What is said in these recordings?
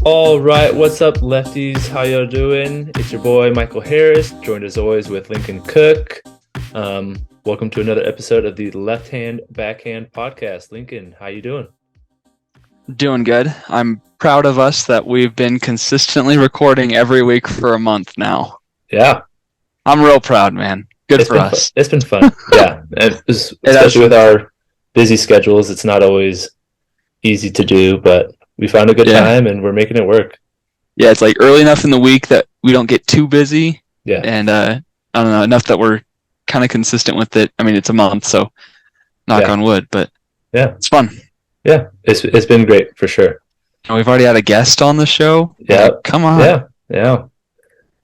All right, what's up, lefties? How y'all doing? It's your boy Michael Harris, joined as always with Lincoln Cook. Welcome to another episode of the Left Hand Backhand podcast. Lincoln, how you doing? Doing good. I'm proud of us that we've been consistently recording every week for a month now. Yeah, I'm real proud, man. Good for us. It's been fun. Yeah, especially with our busy schedules, it's not always easy to do, but we found a good time and we're making it work. Yeah, it's like early enough in the week that we don't get too busy. Yeah. And I don't know, enough that we're kind of consistent with it. I mean, it's a month, so knock on wood, but yeah, it's fun. Yeah, it's been great for sure. And we've already had a guest on the show. Yeah. Come on. Yeah.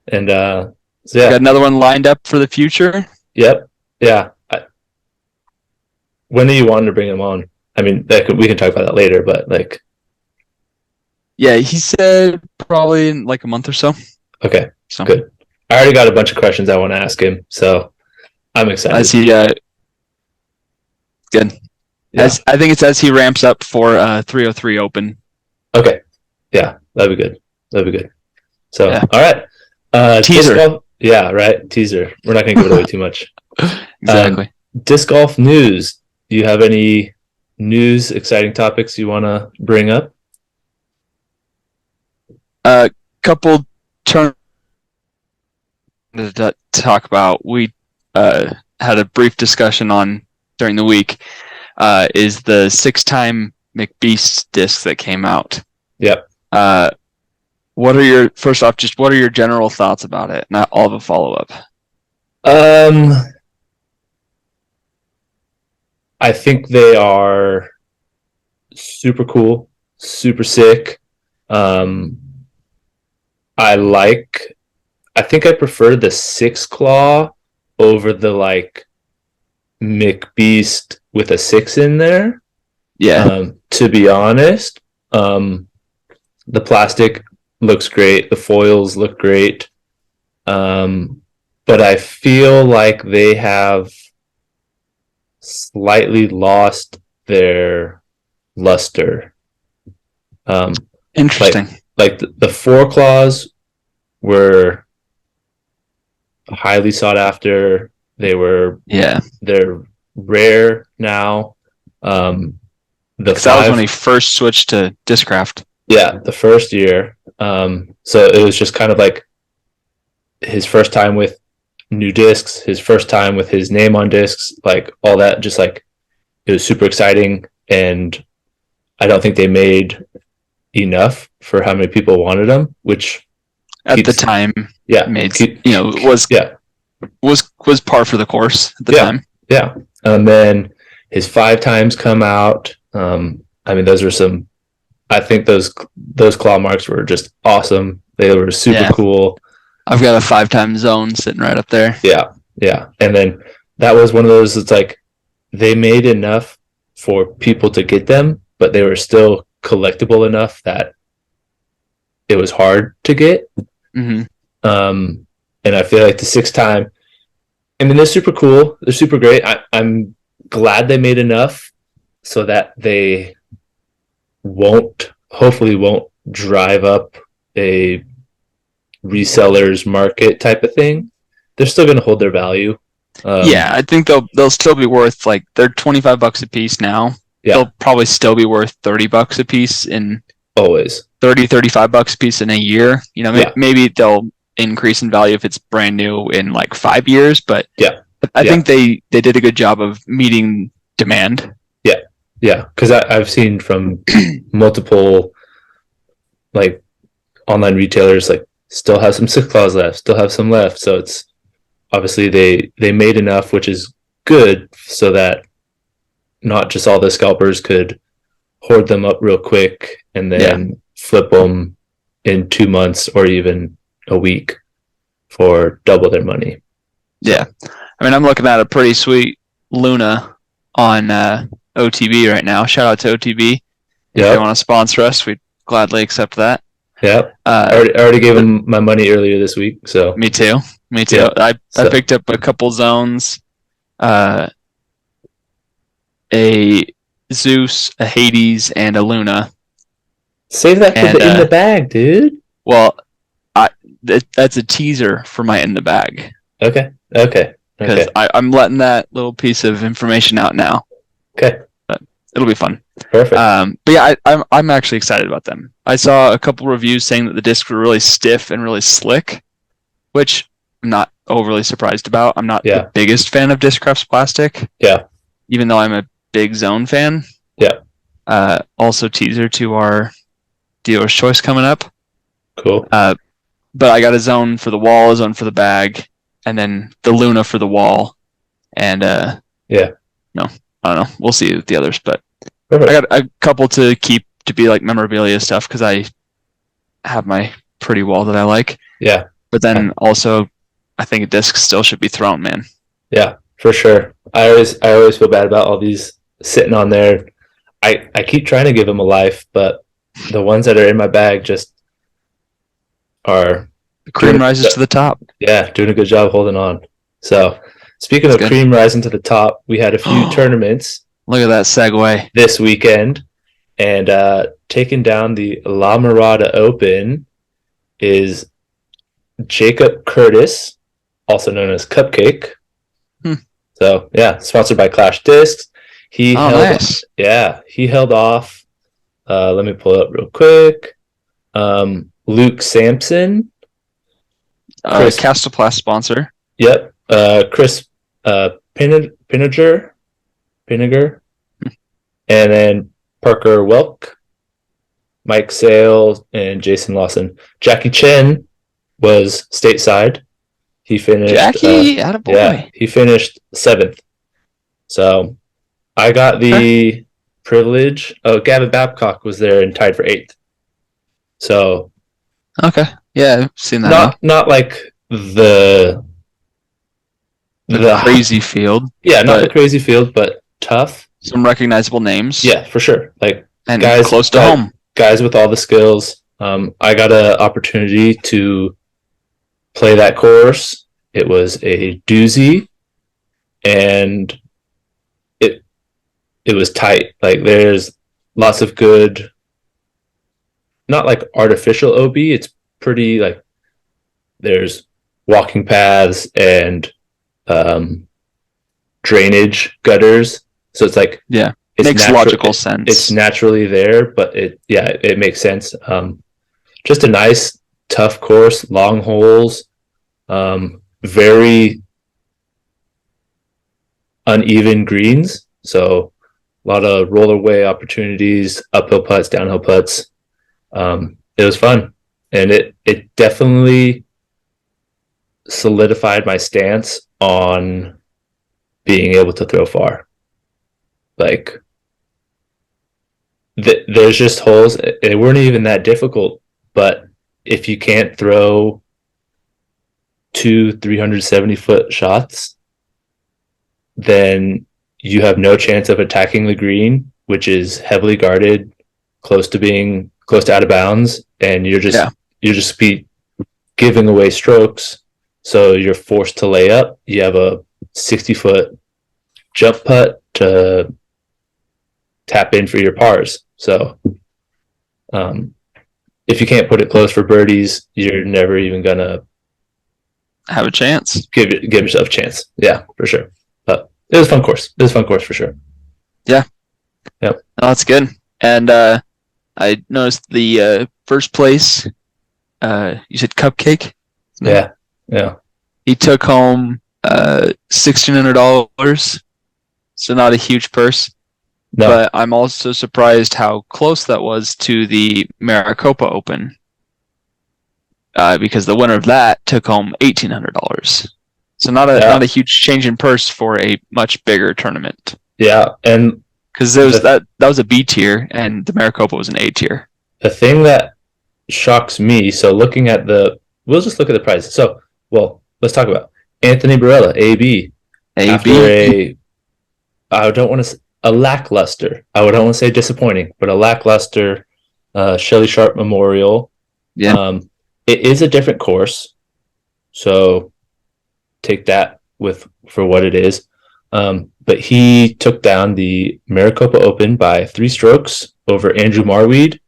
And we got another one lined up for the future. Yep. Yeah. When are you wanting to bring him on? I mean, we can talk about that later, but like. Yeah, he said probably in like a month or so. Okay, so good. I already got a bunch of questions I want to ask him, so I'm excited. As he good. Yeah. I think it's as he ramps up for 303 Open. Okay, yeah, that'd be good. So, All right, teaser. Yeah, right. Teaser. We're not going to give it away too much. Exactly. Disc golf news. Do you have any news, exciting topics you want to bring up? A couple turns to talk about. We had a brief discussion on during the week. Is the 6-time McBeast disc that came out? Yep. What are your general thoughts about it? Not all of a follow up. I think they are super cool, super sick. I think I prefer the 6-claw over the like McBeast with a 6 in there. Yeah. To be honest, the plastic looks great. The foils look great. But I feel like they have slightly lost their luster. Interesting. Like the 4-claws were highly sought after. They're rare now. That was when he first switched to Discraft. Yeah, the first year. So it was just kind of like his first time with new discs, his first time with his name on discs, like all that. Just like it was super exciting, and I don't think they made enough for how many people wanted them, which at the time, was par for the course at the time. Yeah, and then his 5 times come out. I mean, those were some. I think those claw marks were just awesome. They were super cool. I've got a 5-time zone sitting right up there. Yeah, and then that was one of those. It's like they made enough for people to get them, but they were still collectible enough that it was hard to get. Mm-hmm. And I feel like the 6-time, I mean, they're super cool. They're super great. I'm glad they made enough so that they hopefully won't drive up a reseller's market type of thing. They're still going to hold their value. I think they'll still be worth, like, they're $25 a piece now. Yeah. They'll probably still be worth $30 a piece in always $35 a piece in a year. Maybe they'll increase in value if it's brand new in like 5 years, but I think they did a good job of meeting demand. Yeah, because I've seen from multiple like online retailers like still have some 6-claws left, still have some left. So it's obviously they made enough, which is good, so that not just all the scalpers could hoard them up real quick and then flip them in 2 months or even a week for double their money. Yeah. I mean, I'm looking at a pretty sweet Luna on OTB right now. Shout out to OTB. If they want to sponsor us, we'd gladly accept that. Yeah. I already gave him my money earlier this week. So Me too. Yeah. I picked up a couple zones. A Zeus, a Hades, and a Luna. Save that for the in the bag, dude. Well, that's a teaser for my in the bag. Okay. Because I'm letting that little piece of information out now. Okay. But it'll be fun. Perfect. But yeah, I'm actually excited about them. I saw a couple reviews saying that the discs were really stiff and really slick, which I'm not overly surprised about. I'm not the biggest fan of Discraft's plastic. Yeah. Even though I'm a big ZEN fan. Yeah. Also teaser to our dealer's choice coming up. Cool. But I got a ZEN for the wall, a ZEN for the bag, and then the Luna for the wall. And no, I don't know. We'll see with the others, but perfect. I got a couple to keep to be like memorabilia stuff because I have my pretty wall that I like. Yeah. But then also, I think a disc still should be thrown, man. Yeah, for sure. I always feel bad about all these sitting on there. I keep trying to give them a life, but the ones that are in my bag just are... The cream rises to the top. Yeah, doing a good job holding on. So, speaking of cream rising to the top, we had a few tournaments. Look at that segue. This weekend. And taking down the La Mirada Open is Jacob Curtis, also known as Cupcake. So, yeah, sponsored by Clash Discs. He held off. Let me pull it up real quick. Luke Sampson. Castoplast sponsor. Yep. Chris Pinniger. And then Parker Welk, Mike Sale, and Jason Lawson. Jackie Chen was stateside. He finished... Jackie, attaboy. Yeah, he finished 7th. So I got the privilege... Oh, Gavin Babcock was there and tied for 8th. So... Okay. Yeah, I've seen that. Not like the crazy field. Yeah, not the crazy field, but tough. Some recognizable names. Yeah, for sure. Like and guys close to home. Guys with all the skills. I got an opportunity to play that course. It was a doozy, and it was tight. Like there's lots of good, not like artificial OB. It's pretty like there's walking paths and drainage gutters. So it's like it makes logical sense. It's naturally there, but it makes sense. Just a nice tough course, long holes, very uneven greens. So a lot of rollerway opportunities, uphill putts, downhill putts. It was fun, and it definitely solidified my stance on being able to throw far. Like there's just holes. They weren't even that difficult, but if you can't throw 370-foot shots, then you have no chance of attacking the green, which is heavily guarded, close to out of bounds, and you're just be giving away strokes. So you're forced to lay up. You have a 60-foot jump putt to tap in for your pars. So if you can't put it close for birdies, you're never even gonna have a chance. Give yourself a chance. Yeah, for sure. But it was a fun course. It was a fun course for sure. Yeah. Yep. Oh, that's good. And I noticed the first place. You said Cupcake. Yeah. He took home $1,600. So not a huge purse. No. But I'm also surprised how close that was to the Maricopa Open. Because the winner of that took home $1,800. So not a huge change in purse for a much bigger tournament. Yeah, and because that was a B tier and the Maricopa was an A tier. The thing that shocks me, so looking at we'll just look at the prices. So, let's talk about Anthony Barella, AB. After I don't want to a lackluster. I don't want to say disappointing, but a lackluster Shelley Sharp Memorial. Yeah. It is a different course, so take that for what it is. But he took down the Maricopa Open by 3 strokes over Andrew Marweed.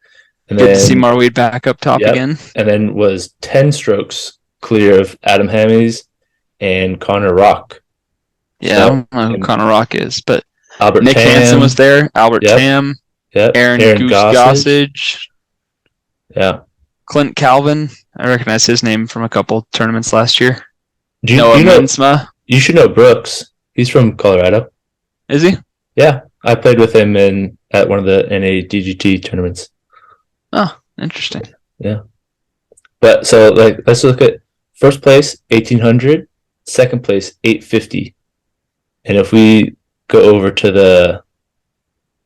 And Good to see Marweed back up top again. And then was 10 strokes clear of Adam Hammies and Connor Rock. Yeah, I don't know who Connor Rock is, but Albert Nick Tam, Hansen was there. Albert Tam. Aaron Gossage. Yeah. Clint Calvin. I recognize his name from a couple tournaments last year. Noah Minsma. You should know Brooks. He's from Colorado. Is he? Yeah. I played with him at one of the NADGT tournaments. Oh, interesting. Yeah. But so let's look at first place 1800, second place 850. And if we go over to the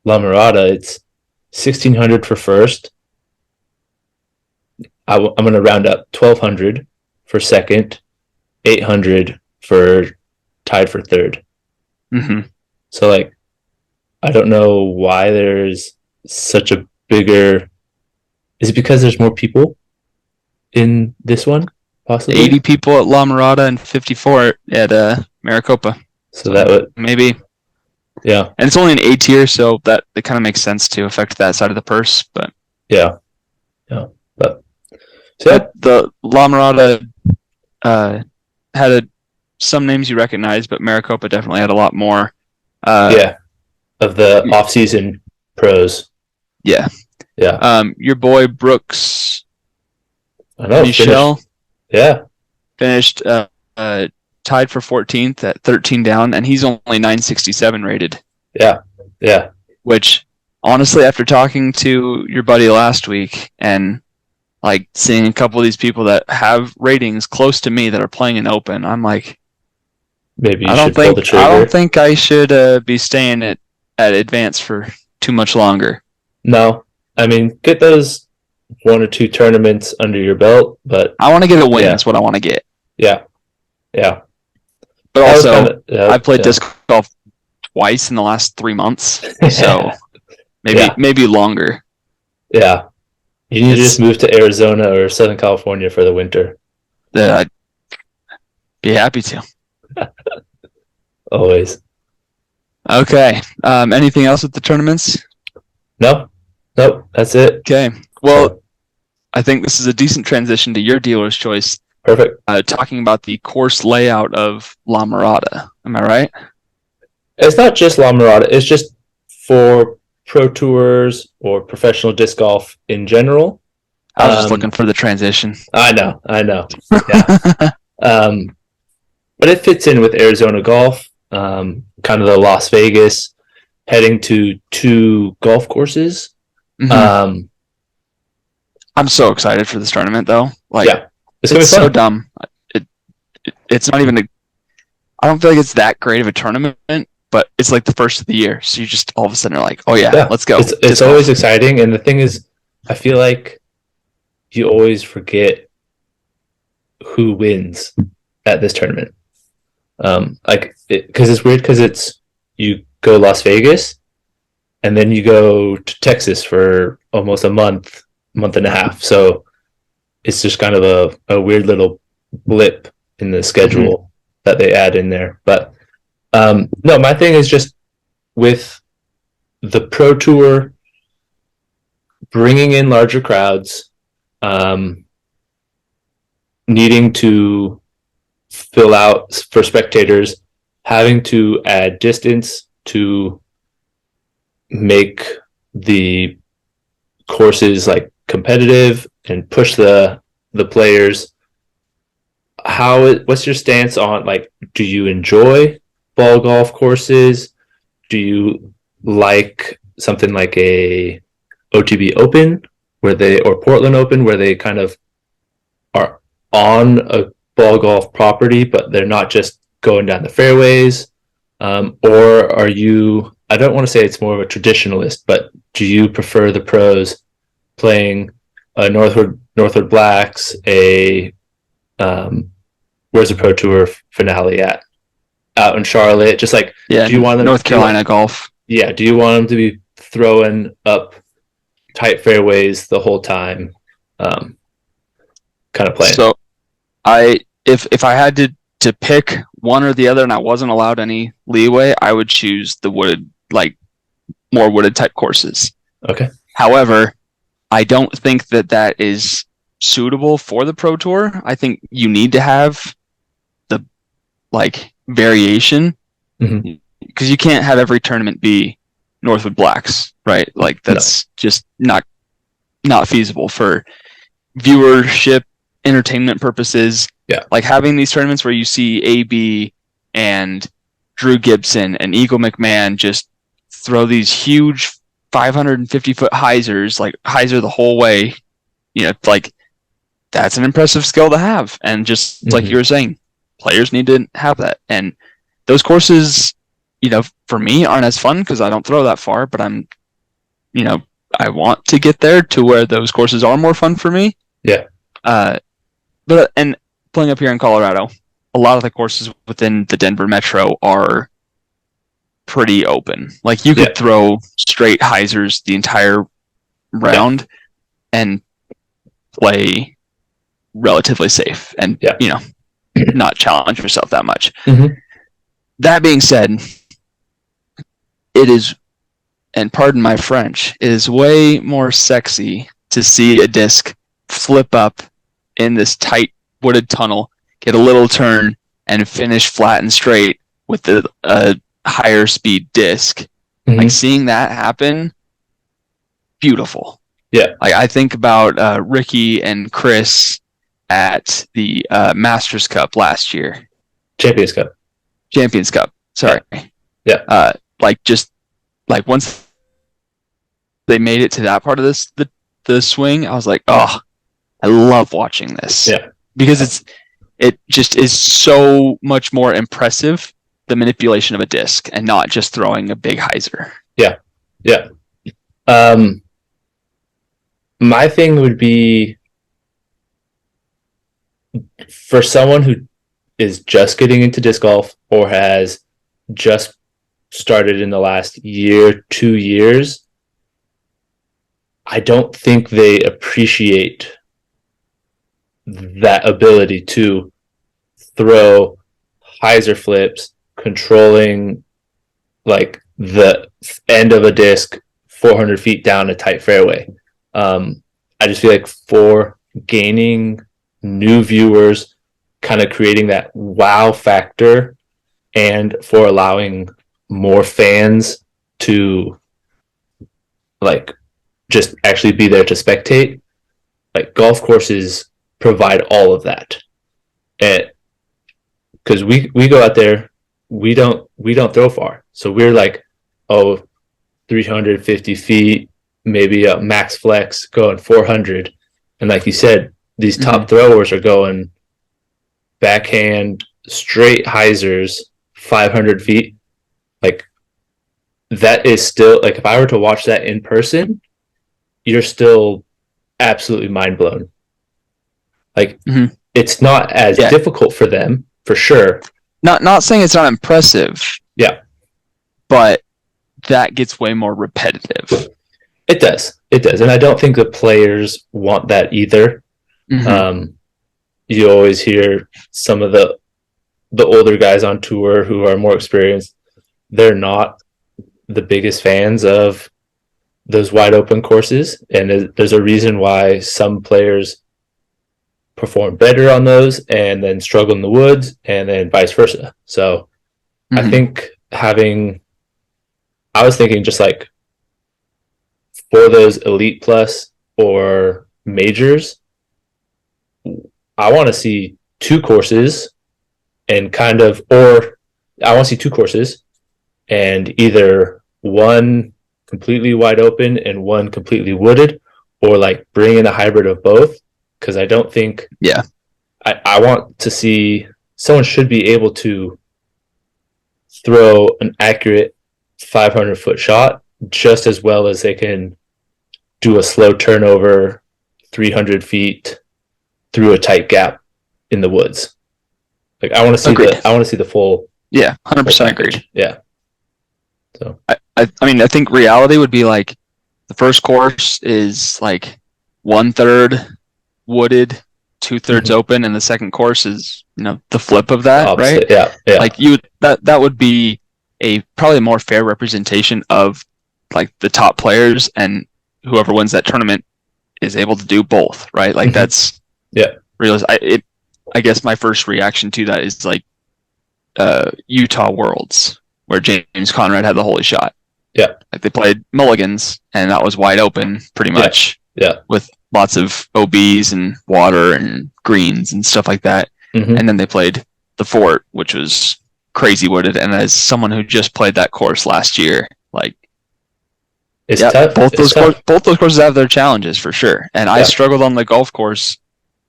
La Mirada, it's 1600 for first. I'm going to round up 1200 for second, 800 for tied for third. Mm-hmm. So I don't know why there's such a bigger. Is it because there's more people in this one? Possibly 80 people at La Mirada and 54 at Maricopa. So that would maybe. Yeah. And it's only an A tier, so that it kind of makes sense to affect that side of the purse. But yeah. But so the La Mirada had some names you recognize, but Maricopa definitely had a lot more. Of the off-season pros. Yeah. Your boy Brooks. I know. Michelle. Finished tied for 14th at 13 down, and he's only 967 rated. Yeah. Which, honestly, after talking to your buddy last week and seeing a couple of these people that have ratings close to me that are playing an open, I'm like, maybe you should pull the trigger. I don't think I should be staying at advance for too much longer. No, I mean, get those 1 or 2 tournaments under your belt, but I want to get a win. That's what I want to get. Yeah. But also, I played disc golf twice in the last 3 months, so maybe longer. Yeah, you need to just move to Arizona or Southern California for the winter. I'd be happy to. Always. Okay. Anything else with the tournaments? Nope. That's it. Okay. Well, I think this is a decent transition to your dealer's choice. Perfect. Talking about the course layout of La Mirada. Am I right? It's not just La Mirada. It's just for pro tours or professional disc golf in general. I was just looking for the transition. I know. Yeah. But it fits in with Arizona golf, kind of the Las Vegas, heading to 2 golf courses. Mm-hmm. I'm so excited for this tournament, though. It's so dumb. It's not even I don't feel like it's that great of a tournament, but it's like the first of the year. So you just all of a sudden are like, oh yeah. Let's go. It's always exciting. And the thing is, I feel like you always forget who wins at this tournament. Because it's weird because you go Las Vegas and then you go to Texas for almost a month and a half. So it's just kind of a weird little blip in the schedule that they add in there. But no, my thing is just with the Pro Tour bringing in larger crowds, needing to fill out for spectators, having to add distance to make the courses competitive and push the players. What's your stance on do you enjoy ball golf courses? Do you like something like a OTB Open or Portland Open where they kind of are on a ball golf property but they're not just going down the fairways? Or are you, I don't want to say it's more of a traditionalist, but do you prefer the pros playing a Northwood Blacks, where's the Pro Tour finale at? Out in Charlotte, just do you want them North Carolina golf? Yeah, do you want them to be throwing up tight fairways the whole time, kind of playing? So, if I had to pick one or the other, and I wasn't allowed any leeway, I would choose the wooded, more wooded type courses. Okay. However, I don't think that is suitable for the Pro Tour. I think you need to have the variation, because you can't have every tournament be Northwood Blacks, right? Like that's just not feasible for viewership, entertainment purposes. Yeah. Like having these tournaments where you see AB and Drew Gibson and Eagle McMahon just throw these huge 550-foot hyzers, like hyzer the whole way, like that's an impressive skill to have. And just like you were saying, players need to have that. And those courses, for me aren't as fun because I don't throw that far, but I'm, I want to get there to where those courses are more fun for me. Yeah. And playing up here in Colorado, a lot of the courses within the Denver Metro are pretty open. Like you could throw straight hyzers the entire round and play relatively safe and not challenge yourself that much. That being said, it is, and pardon my French, it is way more sexy to see a disc flip up in this tight wooded tunnel, get a little turn, and finish flat and straight with a higher speed disc. Like seeing that happen, beautiful. Yeah. Like I think about Ricky and Chris at the Masters Cup last year. Champions Cup. Sorry. Yeah. Once they made it to that part of the swing, I was like, oh, I love watching this. Yeah. Because it just is so much more impressive, the manipulation of a disc, and not just throwing a big hyzer. Yeah. Yeah. My thing would be for someone who is just getting into disc golf or has just started in the last year, 2 years, I don't think they appreciate that ability to throw hyzer flips, controlling like the end of a disc 400 feet down a tight fairway. I just feel like for gaining new viewers, kind of creating that wow factor, and for allowing more fans to like just actually be there to spectate, like golf courses provide all of that. And because we go out there, we don't throw far, so we're like 350 feet, maybe a max flex going 400, and like you said, these top throwers are going backhand straight hyzers 500 feet. Like that is still, like if I were to watch that in person, you're still absolutely mind blown. Like it's not as difficult for them, for sure. Not saying it's not impressive. Yeah. But that gets way more repetitive. It does. And I don't think the players want that either. You always hear some of the older guys on tour who are more experienced, they're not the biggest fans of those wide open courses. And there's a reason why some players perform better on those and then struggle in the woods, and then vice versa. So I think I was thinking just like for those Elite Plus or majors, I want to see two courses and either one completely wide open and one completely wooded, or like bring in a hybrid of both. Because I don't think I want to see, someone should be able to throw an accurate 500-foot shot just as well as they can do a slow turnover 300 feet through a tight gap in the woods. Like I want to see the full. Yeah, 100% agreed. Yeah. So I mean, I think reality would be like the first course is like 1/3 wooded, 2/3 open, and the second course is the flip of that, opposite, right? Yeah. Like that would be a probably more fair representation of like the top players, and whoever wins that tournament is able to do both, right? Like that's real. I guess my first reaction to that is like Utah Worlds, where James Conrad had the holy shot. Yeah, like they played mulligans, and that was wide open, pretty much. Yeah, with lots of OBs and water and greens and stuff like that. And then they played the Fort, which was crazy wooded. And as someone who just played that course last year, like, it's tough. Both those courses have their challenges for sure. And I struggled on the golf course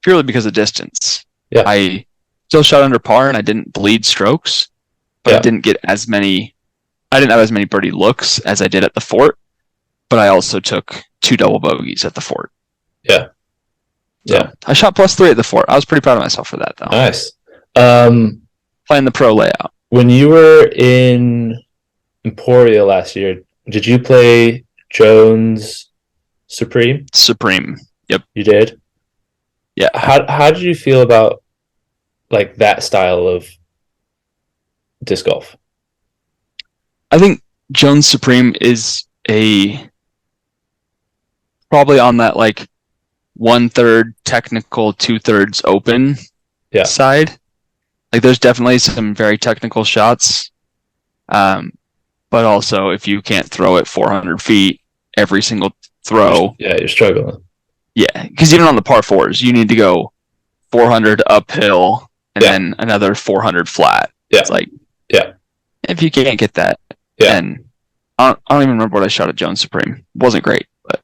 purely because of distance. Yeah, I still shot under par, and I didn't bleed strokes, but I didn't get as many. I didn't have as many birdie looks as I did at the Fort, but I also took 2 double bogeys at the Fort. Yeah. So I shot +3 at the Fort. I was pretty proud of myself for that, though. Nice. Playing the pro layout. When you were in Emporia last year, did you play Jones Supreme? Supreme. Yep. You did? Yeah. How did you feel about like that style of disc golf? I think Jones Supreme is probably on that like 1/3 technical, 2/3 open side. Like there's definitely some very technical shots, but also if you can't throw it 400 feet every single throw, you're struggling. Yeah, because even on the par 4s, you need to go 400 uphill and then another 400 flat. Yeah, it's like if you can't get that, and I don't even remember what I shot at Jones Supreme. It wasn't great, but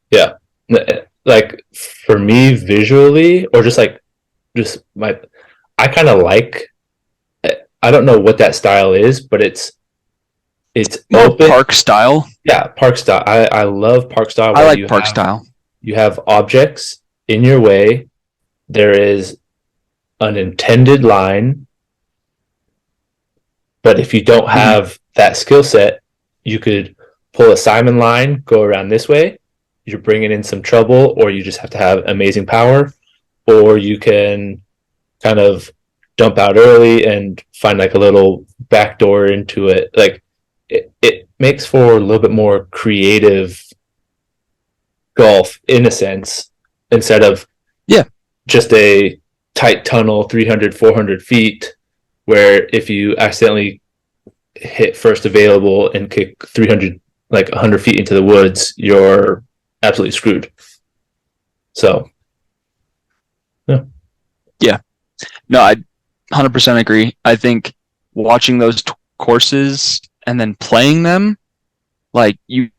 like for me visually, or just I kind of like. I don't know what that style is, but it's more open. Park style. Yeah, park style. I love park style. I like park style. You have objects in your way. There is an intended line, but if you don't have that skill set, you could pull a Simon line, go around this way. You're bringing in some trouble, or you just have to have amazing power, or you can kind of dump out early and find like a little backdoor into it. Like it makes for a little bit more creative golf in a sense, instead of just a tight tunnel 300 400 feet where if you accidentally hit first available and kick 300 like 100 feet into the woods, you're absolutely screwed. So no, I 100% agree. I think watching those courses and then playing them, like you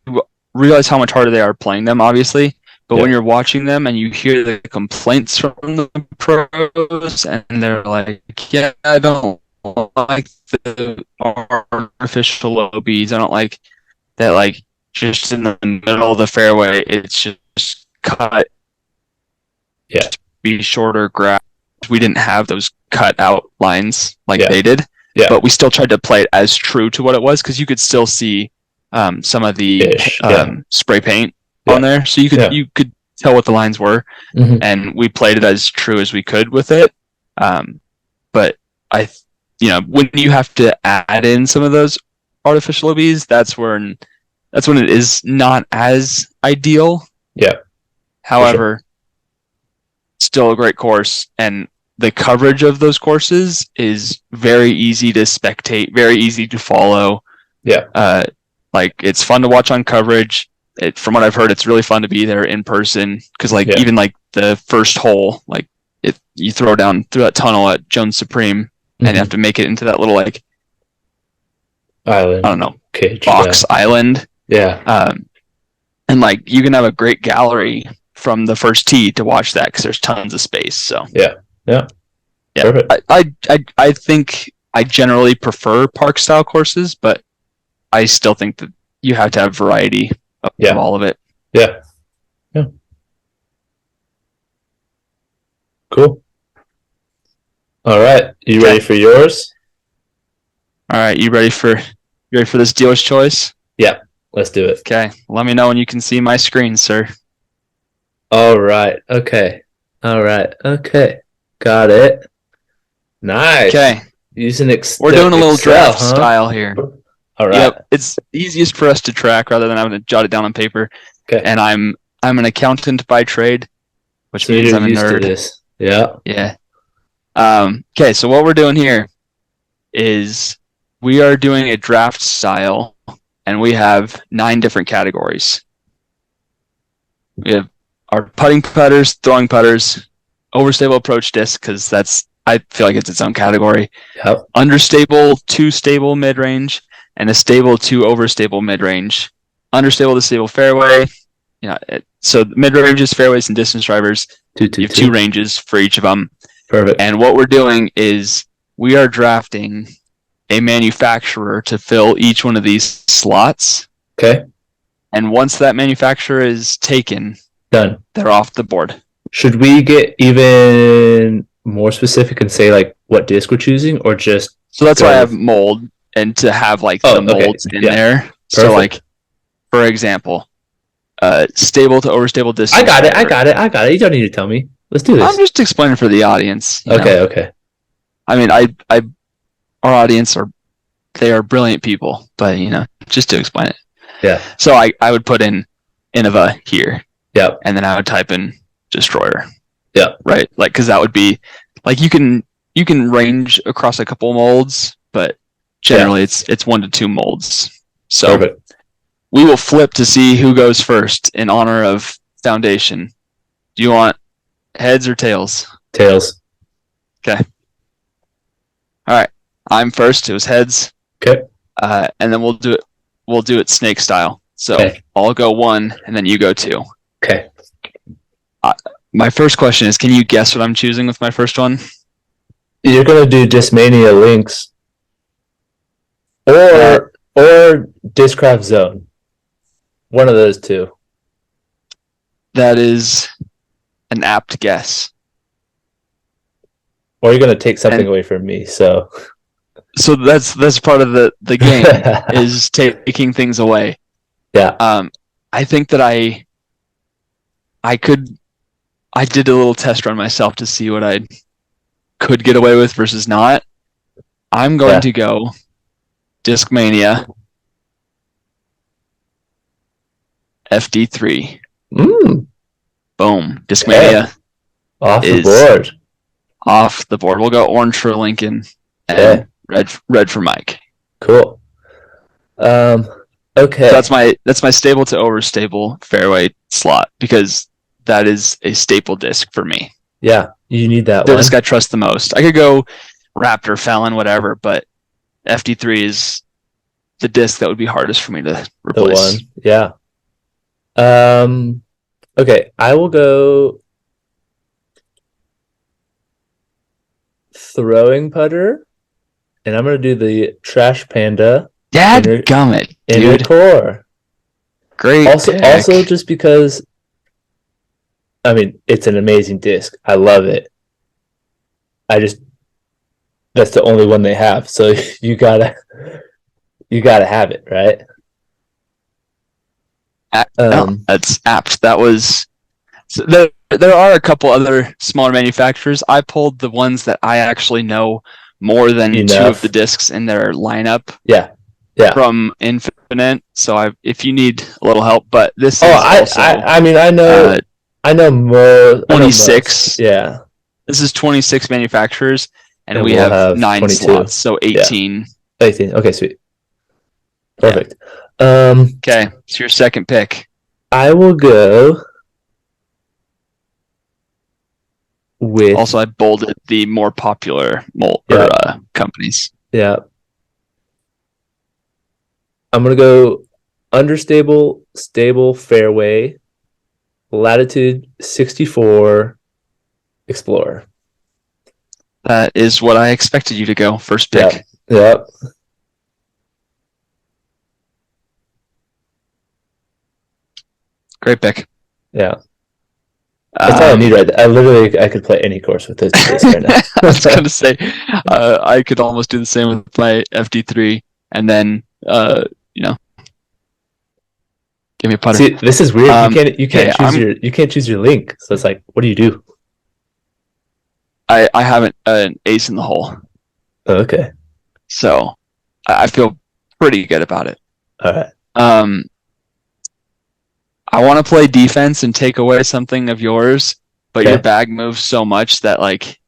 realize how much harder they are playing them, obviously. But when you're watching them and you hear the complaints from the pros, and they're like, "Yeah, I don't like the artificial OBs. I don't like that. Like just in the middle of the fairway, it's just cut. Be shorter grass. We didn't have those cut out lines like they did, but we still tried to play it as true to what it was, because you could still see some of the spray paint on there, so you could tell what the lines were, and we played it as true as we could with it. But when you have to add in some of those artificial OBs, that's when it is not as ideal. However, still a great course, and the coverage of those courses is very easy to spectate, very easy to follow. Like it's fun to watch on coverage. From what I've heard, it's really fun to be there in person, because even like the first hole, like you throw down through that tunnel at Jones Supreme, and you have to make it into that little like island. I don't know, box island. And like you can have a great gallery from the first tee to watch that, because there's tons of space. So perfect. I think I generally prefer park style courses, but I still think that you have to have variety of all of it. Cool. All right, you ready for yours? All right, you ready for this dealer's choice? Yeah, let's do it. Okay, let me know when you can see my screen, sir. All right. Okay. Got it. Nice. Okay. Using We're doing a little draft style here. All right. Yep. It's easiest for us to track rather than having to jot it down on paper. Okay. And I'm an accountant by trade, which means I'm a used to nerd. this. Yeah. Yeah. Okay, so what we're doing here is we are doing a draft style, and we have 9 different categories. We have our putting putters, throwing putters, overstable approach disc, because I feel like it's its own category. Yep. Understable to stable mid-range, and a stable to overstable mid-range. Understable to stable fairway. So mid-range is fairways and distance drivers. You have 2 ranges for each of them. Perfect. And what we're doing is we are drafting a manufacturer to fill each one of these slots. Okay. And once that manufacturer is taken, done. They're off the board. Should we get even more specific and say like what disc we're choosing, or just? So that's why I have mold, and to have like the molds in there. Perfect. So like, for example, stable to overstable distance. I got it. You don't need to tell me. Let's do this. I'm just explaining for the audience. Okay. I mean, our audience they are brilliant people, but just to explain it. Yeah. So I would put in Innova here. Yeah. And then I would type in Destroyer. Yeah. Right. Like, because that would be like you can range across a couple molds, but generally it's 1 to 2 molds. So perfect. We will flip to see who goes first in honor of Foundation. Do you want heads or tails? Tails. Okay. All right. I'm first. It was heads. Okay. And then we'll do it snake style. So I'll go 1 and then you go 2. Okay. My first question is, can you guess what I'm choosing with my first one? You're gonna do Discmania Links or Discraft Zone. One of those 2. That is an apt guess. Or you're gonna take something away from me, so that's part of the game is taking things away. Yeah. I think that I did a little test run myself to see what I could get away with versus not. I'm going to go Discmania FD3. Boom. Discmania off the board. Off the board. We'll go orange for Lincoln and red for Mike. Cool. Okay. So that's my stable to overstable fairway slot, because that is a staple disc for me. Yeah, you need that the one. Disc I trust the most. I could go Raptor, Fallon, whatever, but FD3 is the disc that would be hardest for me to replace. The one, yeah. Okay, I will go throwing putter, and I'm gonna do the Trash Panda. Dadgummit, dude. Core. Great. Also, just because, I mean, it's an amazing disc. I love it. That's the only one they have, so you gotta have it, right? That's apt. That was. So there are a couple other smaller manufacturers. I pulled the ones that I actually know more than 2 of the discs in their lineup. Yeah. From Infinite. So if you need a little help, but this is I know more. 26. Yeah. This is 26 manufacturers, and we have 9 22. Slots, so 18. Yeah. 18. Okay, sweet. Perfect. Okay, so your second pick. I will go with. Also, I bolded the more popular companies. Yeah. I'm gonna go understable, stable, fairway, latitude 64, Explorer. That is what I expected you to go. First pick. Yep. Great pick. Yeah. That's all I need right there. I could play any course with this right now. I was going to say, I could almost do the same with my FD3, and then, give me a putter. See, this is weird. You can't choose your link. So it's like, what do you do? I have an ace in the hole. Oh, okay. So I feel pretty good about it. All right. I want to play defense and take away something of yours, but your bag moves so much that like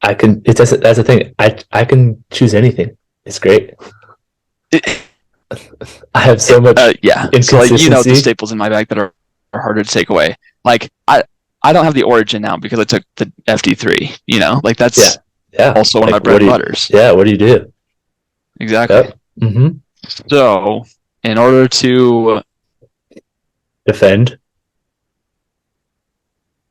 I can. That's the thing. I can choose anything. It's great. I have so much. So like the staples in my bag that are harder to take away. Like I don't have the Origin now because I took the FD3. Like that's also one of my bread and butters. Yeah. What do you do? Exactly. Yep. Mm-hmm. So in order to defend,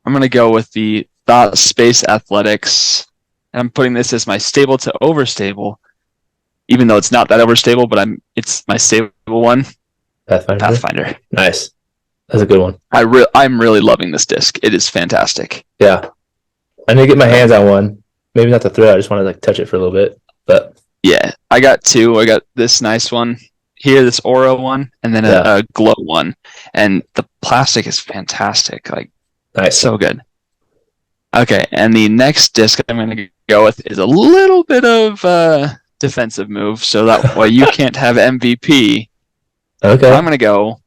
I'm gonna go with the Thought Space Athletics. And I'm putting this as my stable to overstable, even though it's not that overstable, but it's my stable one. Pathfinder. Nice. That's a good one. I'm really loving this disc. It is fantastic. Yeah. I need to get my hands on one. Maybe not to throw. I just want to like touch it for a little bit. But yeah, I got two. I got this nice one here, this Aura one, and then a glow one. And the plastic is fantastic. Like, nice. So good. Okay, and the next disc I'm going to go with is a little bit of defensive move, so that way you can't have MVP. Okay. I'm going to go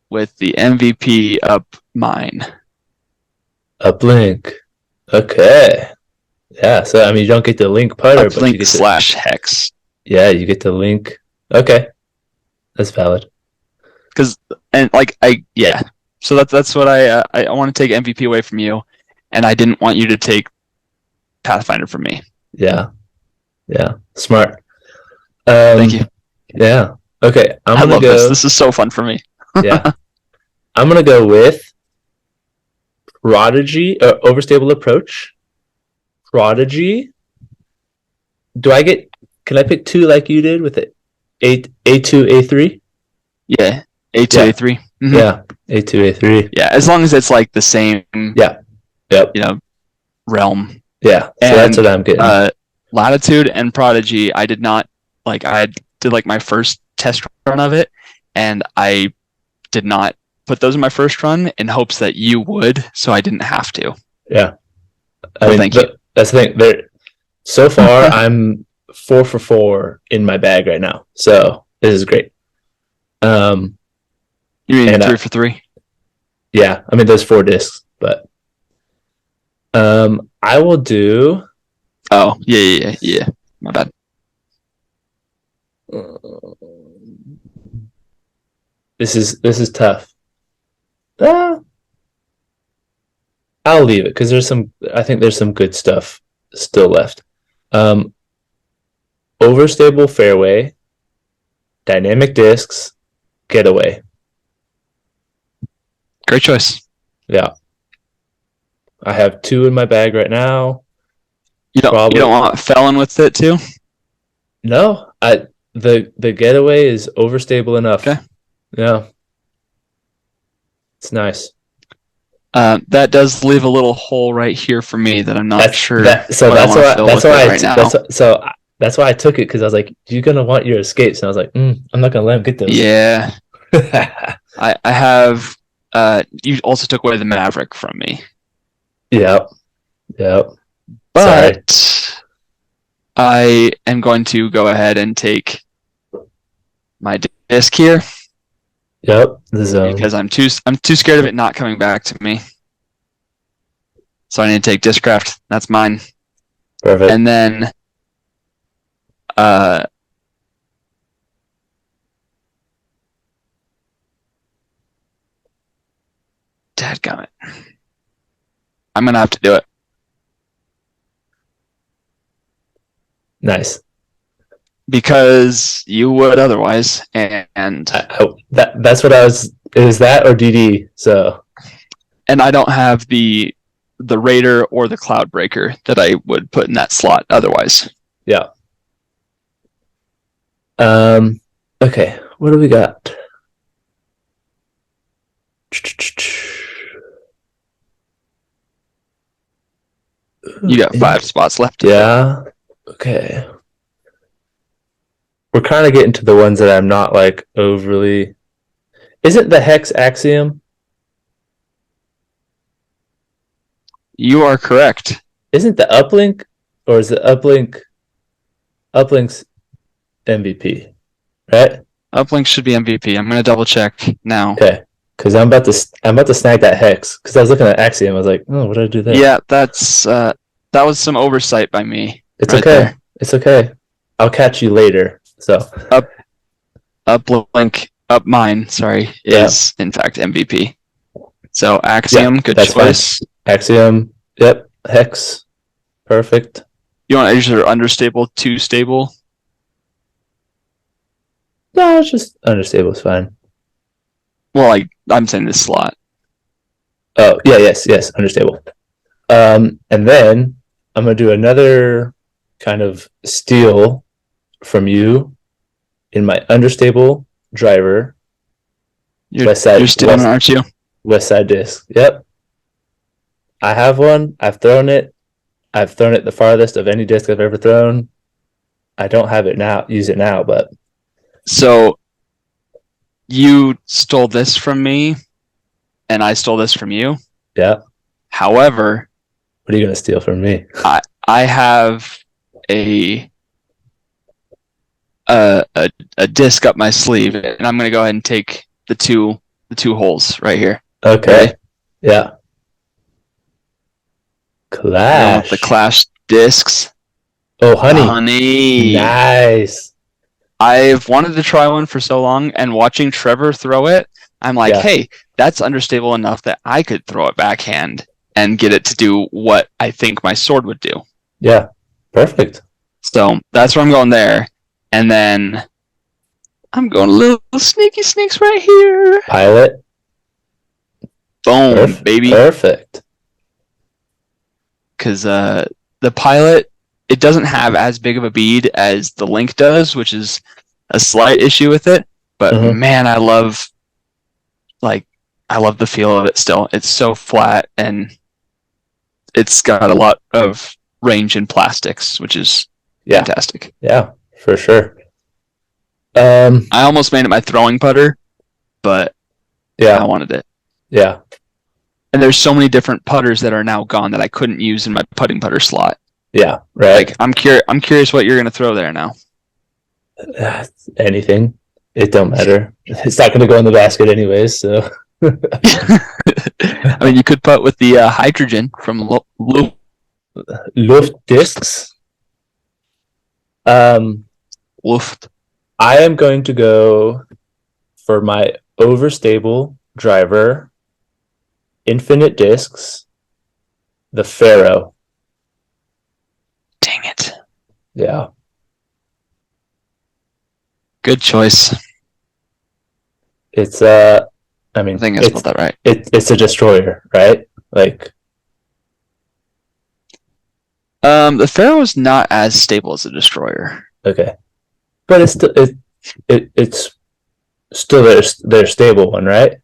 with the MVP up mine. Uplink. Okay. Yeah, so I mean you don't get the link putter, but you get /hex. Yeah, you get the link. Okay. That's valid. So that's what I want to take MVP away from you, and I didn't want you to take Pathfinder from me. Yeah. Yeah. Smart. Thank you. Yeah. Okay. I love this. This is so fun for me. Yeah. I'm gonna go with Prodigy, Overstable Approach. Prodigy. Can I pick two like you did with the A2, A3? Yeah. A2, A3. Mm-hmm. Yeah. A2, A3. Yeah, as long as it's like the same realm. Yeah. So that's what I'm getting. Latitude and Prodigy, I did not I did like my first test run of it, and I did not put those in my first run in hopes that you would, so I didn't have to. Yeah. Thank you. That's the thing. So far, I'm 4 for 4 in my bag right now. So this is great. You mean 3 for 3? Yeah. I mean, there's 4 discs, but I will do. Oh, yeah. My bad. This is tough. I'll leave it because I think there's some good stuff still left. Overstable fairway, dynamic discs, getaway. Great choice. Yeah. I have 2 in my bag right now. You don't want Felon with it too? No, the getaway is overstable enough. Okay. Yeah. It's nice. That does leave a little hole right here for me that I'm not sure. That's why I took it, because I was like, you're gonna want your escapes, and I was like, I'm not gonna let him get those. Yeah. I have. You also took away the Maverick from me. Yep. But sorry. I am going to go ahead and take my disc here. Yep, the zone. Because I'm too scared of it not coming back to me. So I need to take Discraft. That's mine. Perfect. And then dadgummit. I'm gonna have to do it. Nice. Because you would otherwise, and that's what I was. It was that or DD. So, and I don't have the Raider or the Cloudbreaker that I would put in that slot otherwise. Yeah. Okay. What do we got? You got 5 spots left. Yeah. Okay. We're kind of getting to the ones that I'm not like overly. Isn't the Hex Axiom? You are correct. Isn't the Uplink, or is the Uplink's MVP? Right? Uplink should be MVP. I'm going to double check now. Okay. Because I'm about to snag that hex. Because I was looking at Axiom, I was like, oh, what did I do there? Yeah, that was some oversight by me. It's right okay. There. It's okay. I'll catch you later. So up mine. Sorry, is in fact MVP. So Axiom, good choice. Fine. Axiom, yep. Hex, perfect. You want either understable, too stable? No, it's just understable is fine. Well, I'm saying this slot. Oh yeah, yes, understable. And then I'm gonna do another kind of steal from you in my understable driver. You're stealing, aren't you? West side disc. Yep. I have one. I've thrown it. I've thrown it the farthest of any disc I've ever thrown. I don't have it now. Use it now, but so you stole this from me, and I stole this from you. Yeah. However, what are you gonna steal from me? I have a disc up my sleeve, and I'm gonna go ahead and take the two holes right here. Okay. Right? Yeah. Clash. The Clash discs. Oh, honey. Nice. I've wanted to try one for so long, and watching Trevor throw it, I'm like, hey, that's understable enough that I could throw it backhand and get it to do what I think my sword would do. Yeah. Perfect. So that's where I'm going there. And then I'm going a little sneaky sneaks right here. Pilot. Boom, baby. Perfect. Because the pilot, it doesn't have as big of a bead as the Link does, which is a slight issue with it. But man, I love the feel of it still. It's so flat, and it's got a lot of range in plastics, which is fantastic. Yeah, for sure. I almost made it my throwing putter, but I wanted it. Yeah. And there's so many different putters that are now gone that I couldn't use in my putting putter slot. Yeah, right. I'm curious what you're going to throw there now. Anything. It don't matter. It's not going to go in the basket anyways, so. I mean, you could putt with the hydrogen from Luft discs. Luft. I am going to go for my overstable driver, infinite discs, the Pharaoh. Dang it. Yeah. Good choice. It's I think I spelled that right. It's a destroyer, right? Like the Pharaoh is not as stable as a destroyer. Okay. But it's still their stable one, right?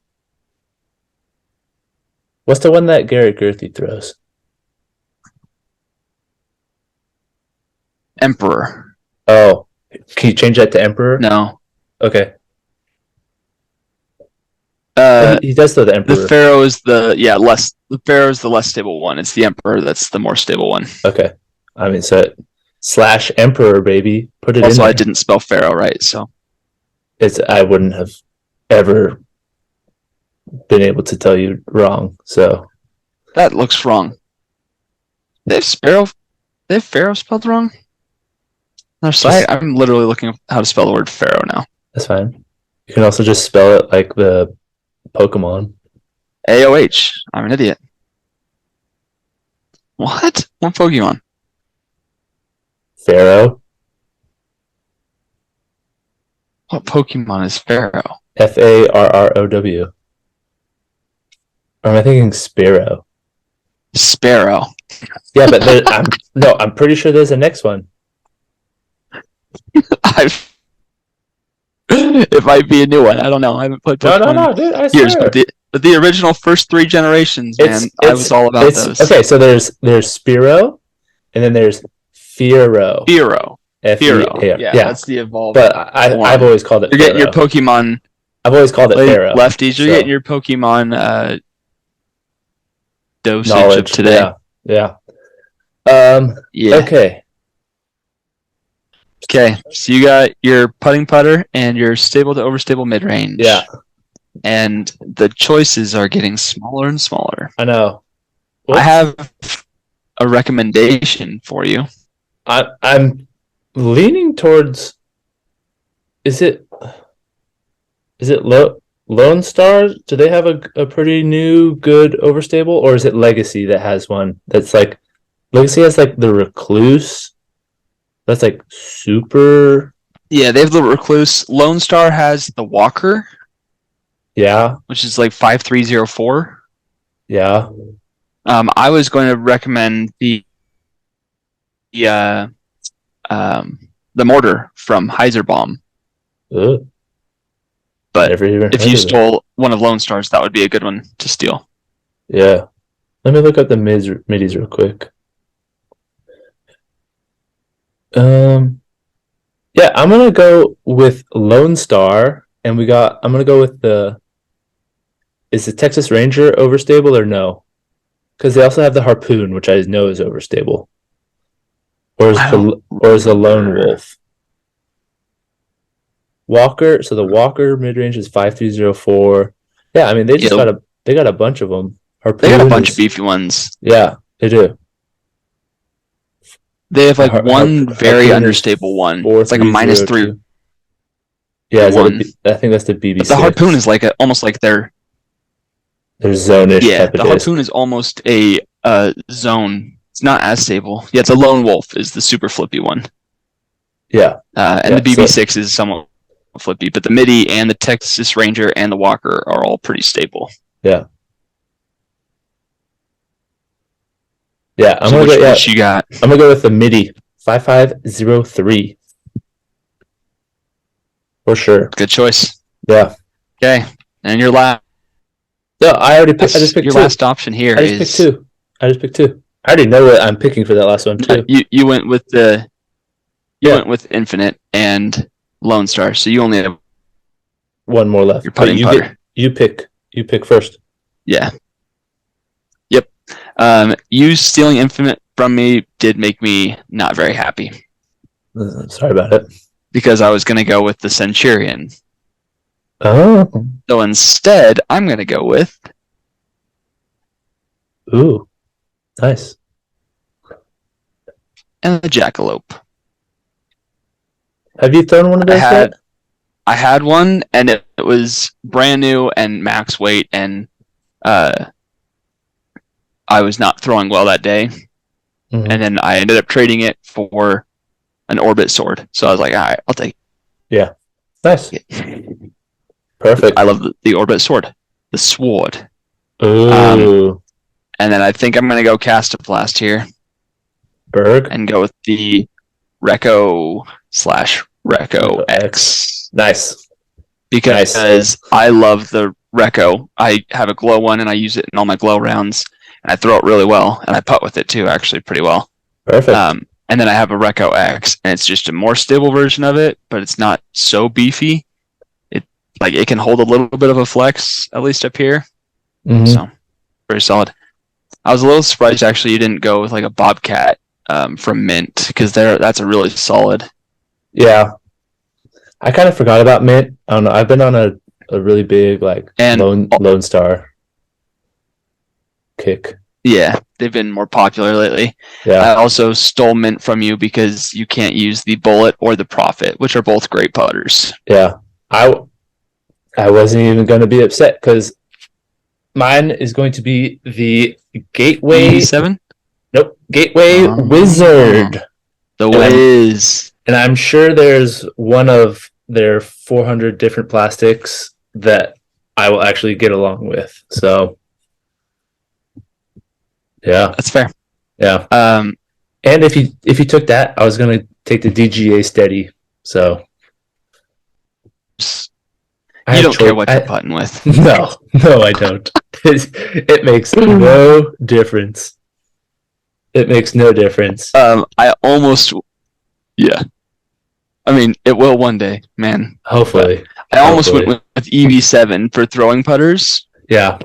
What's the one that Garrett Gerthy throws? Emperor. Oh, can you change that to Emperor? No. Okay. He does throw the Emperor. The Pharaoh is the Pharaoh is the less stable one. It's the Emperor that's the more stable one. Okay. I mean, so / Emperor, baby. Put it also, in. I didn't spell Pharaoh right, so I wouldn't have ever been able to tell you wrong. So that looks wrong. They have Pharaoh spelled wrong. Their site. I'm literally looking up how to spell the word Pharaoh now. That's fine. You can also just spell it like the Pokemon. AOH. I'm an idiot. What? What Pokemon? Pharaoh. What Pokemon is Pharaoh? Farrow. Or am I thinking Sparrow? Sparrow. Yeah, but I'm pretty sure there's a next one. It might be a new one. I don't know. I haven't played Pokemon no, dude, I years, swear. but the original first 3 generations, man, I was all about those. Okay, so there's Spearow, and then there's Fearow. Fearow. Yeah, that's the evolved. But I've always called it. You're getting your Pokemon. I've always called it Pharaoh. Lefties, you're getting your Pokemon dosage knowledge of today. Yeah. Okay. Okay, so you got your putting putter and your stable to overstable mid range. Yeah. and the choices are getting smaller and smaller. I know. I have a recommendation for you. I'm leaning towards. Is it Lone Star? Do they have a pretty new, good overstable, or is it Legacy that has one that's like Legacy has like the Recluse? That's like super. Yeah, they have the Recluse. Lone Star has the Walker. Yeah, which is like 5304. Yeah. I was going to recommend the mortar from Heiserbaum. Ugh. But if you stole one of Lone Star's, that would be a good one to steal. Yeah. Let me look up the midis real quick. Yeah, I'm gonna go with Lone Star, and I'm gonna go with is the Texas Ranger overstable or no? Because they also have the Harpoon, which I know is overstable. Or is the Lone Wolf? Walker, so the Walker mid range is 5304. Yeah, I mean they just got a bunch of them. Harpoon, they got a bunch of beefy ones. Yeah, they do. They have like one very understable one. It's like a -3. Yeah, I think that's the BB6. The Harpoon is like almost like their zone-ish type of the Harpoon is almost a zone. It's not as stable. Yeah, it's a Lone Wolf is the super flippy one. Yeah. And the BB6 is somewhat flippy, but the MIDI and the Texas Ranger and the Walker are all pretty stable. Yeah. Yeah, I'm gonna go. What you got? I'm gonna go with the MIDI 5503 for sure. Good choice. Yeah. Okay, and your last. No, I already picked. I just picked your two. Last option here I just picked two. I already know what I'm picking for that last one too. You went with the. You went with Infinite and Lone Star, so you only have one more left. Your putting putter. You pick first. Yeah. Yep. You stealing Infinite from me did make me not very happy. Sorry about it. Because I was going to go with the Centurion. Oh. So instead, I'm going to go with. Ooh. Nice. And the Jackalope. Have you thrown one of those yet? I had one, and it was brand new and max weight, and I was not throwing well that day. Mm-hmm. And then I ended up trading it for an Orbit Sword. So I was like, all right, I'll take it. Yeah. Nice. Perfect. I love the Orbit Sword. The Sword. Ooh. And then I think I'm going to go Castablast here. Berg? And go with the Recco/Recco X. Nice. Because I love the Recco. I have a glow one and I use it in all my glow rounds. And I throw it really well. And I putt with it too, actually, pretty well. Perfect. And then I have a Recco X. And it's just a more stable version of it, but it's not so beefy. It can hold a little bit of a flex, at least up here. Mm-hmm. So, very solid. I was a little surprised, actually, you didn't go with like a Bobcat from Mint, because that's a really solid. Yeah. I kind of forgot about Mint. I don't know. I've been on a really big Lone Star kick. Yeah, they've been more popular lately. Yeah. I also stole Mint from you because you can't use the Bullet or the Prophet, which are both great putters. Yeah. I wasn't even going to be upset because mine is going to be the Gateway 7. Nope, Gateway Wizard. The Wiz. And I'm sure there's one of their 400 different plastics that I will actually get along with. So, yeah, that's fair. Yeah. And if you took that, I was going to take the DGA Steady. So. You don't care what you're putting with. No, I don't. It makes no difference. It makes no difference. I almost, yeah. I mean, it will one day, man. Hopefully. I almost went with EV7 for throwing putters. Yeah.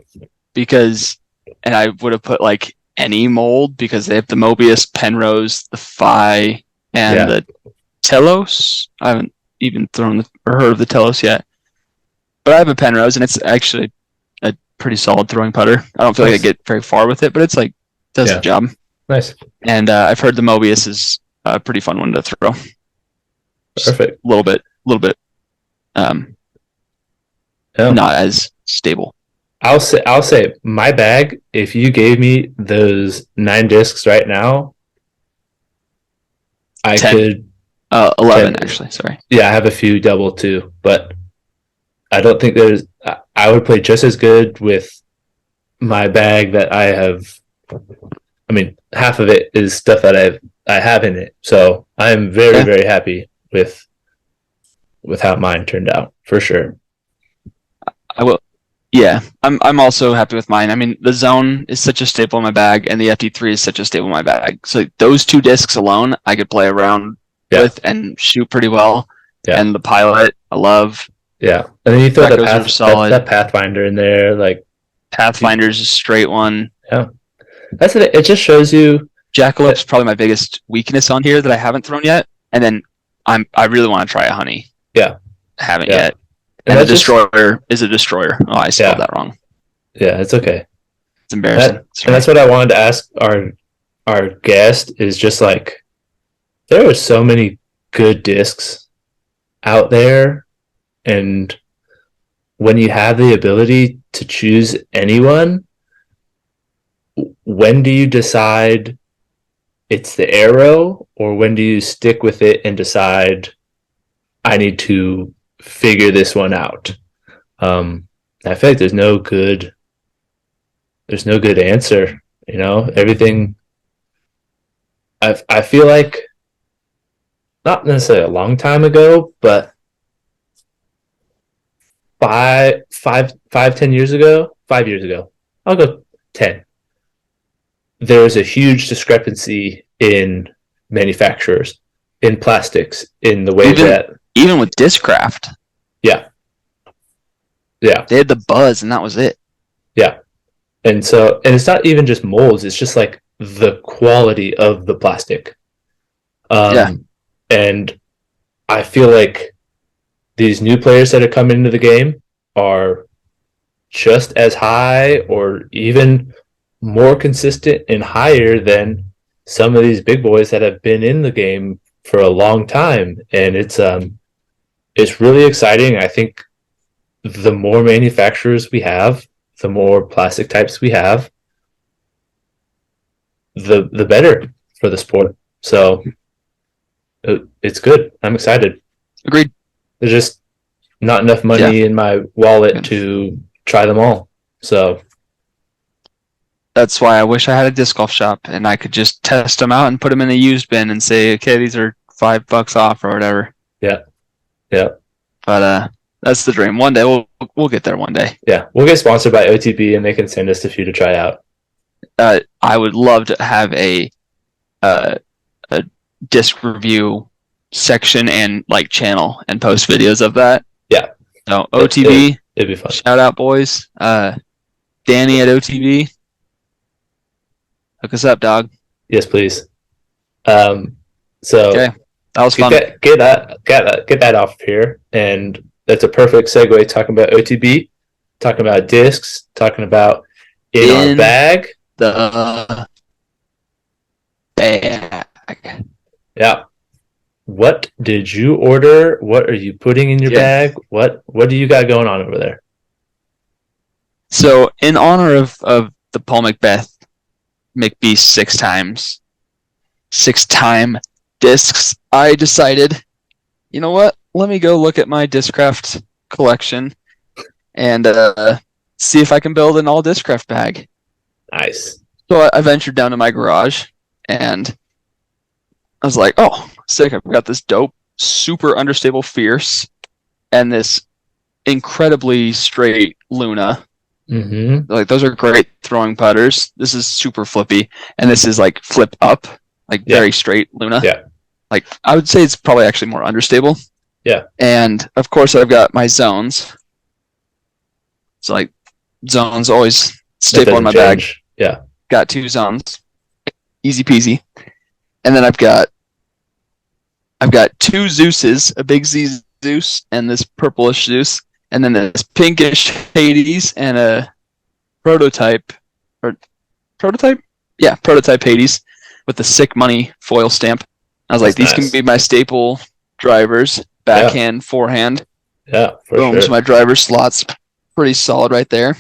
And I would have put like any mold because they have the Mobius, Penrose, the Phi, and the Telos. I haven't even thrown or heard of the Telos yet. But I have a Penrose, and it's actually a pretty solid throwing putter. I don't feel like I get very far with it, but it's like does the job. Nice. And I've heard the Mobius is a pretty fun one to throw. Perfect. A little bit. Not as stable. I'll say my bag, if you gave me those 9 discs right now, I 10. could 11 10. Actually, sorry. Yeah, I have a few double too, but I don't think I would play just as good with my bag that I have. I mean, half of it is stuff that I have in it. So I'm very, very happy with how mine turned out, for sure. I will. Yeah, I'm also happy with mine. I mean, the Zone is such a staple in my bag, and the FD3 is such a staple in my bag. So those 2 discs alone, I could play around with and shoot pretty well. Yeah. And the Pilot, I love. Yeah, and then you throw that Pathfinder in there, like Pathfinder's a straight one. Yeah, that's it. It just shows you. Jackalop's probably my biggest weakness on here that I haven't thrown yet, and then I really want to try a Honey. Yeah, haven't yet. And the Destroyer is a Destroyer. Oh, I spelled that wrong. Yeah, it's okay. It's embarrassing. And that's what I wanted to ask our guest is just like, there are so many good discs out there, and when you have the ability to choose anyone, when do you decide it's the Arrow, or when do you stick with it and decide I need to figure this one out? I feel like there's no good answer, you know. Everything I feel like, not necessarily a long time ago, but 10 years ago, 5 years ago, I'll go 10. There was a huge discrepancy in manufacturers, in plastics, in the way even with Discraft. Yeah. They had the Buzz, and that was it. Yeah. And it's not even just molds, it's just like the quality of the plastic. And I feel like these new players that are coming into the game are just as high or even more consistent and higher than some of these big boys that have been in the game for a long time. And it's really exciting. I think the more manufacturers we have, the more plastic types we have, the better for the sport. So it's good. I'm excited. Agreed. There's just not enough money in my wallet to try them all. So that's why I wish I had a disc golf shop and I could just test them out and put them in the used bin and say, okay, these are $5 off or whatever. Yeah. But that's the dream. One day we'll get there. One day. Yeah, we'll get sponsored by OTB and they can send us a few to try out. I would love to have a disc review section and like channel and post videos of that. Yeah. So OTB, it'd be fun. Shout out, boys. Danny at OTB, hook us up, dog. Yes, please. So okay, that was fun. Get that off here, and that's a perfect segue. Talking about OTB, talking about discs, talking about in our bag. The bag. Yeah. What did you order? What are you putting in your bag? What do you got going on over there? So, in honor of the Paul McBeast 6-time discs, I decided, you know what? Let me go look at my Discraft collection and see if I can build an all Discraft bag. Nice. So I ventured down to my garage and I was like, oh, sick. I've got this dope, super understable Fierce and this incredibly straight Luna. Mm-hmm. Like, those are great throwing putters. This is super flippy. And this is like flip up, like very straight Luna. Yeah. Like, I would say it's probably actually more understable. Yeah. And of course, I've got my zones. So, like, zones always staple in my bag. Yeah. Got 2 zones. Easy peasy. And then I've got 2 Zeuses, a big Z Zeus and this purplish Zeus. and then this pinkish Hades and a prototype Hades with the sick money foil stamp. I was like, these can be my staple drivers, backhand, forehand. Yeah, for boom. Sure. So my driver slot's pretty solid right there.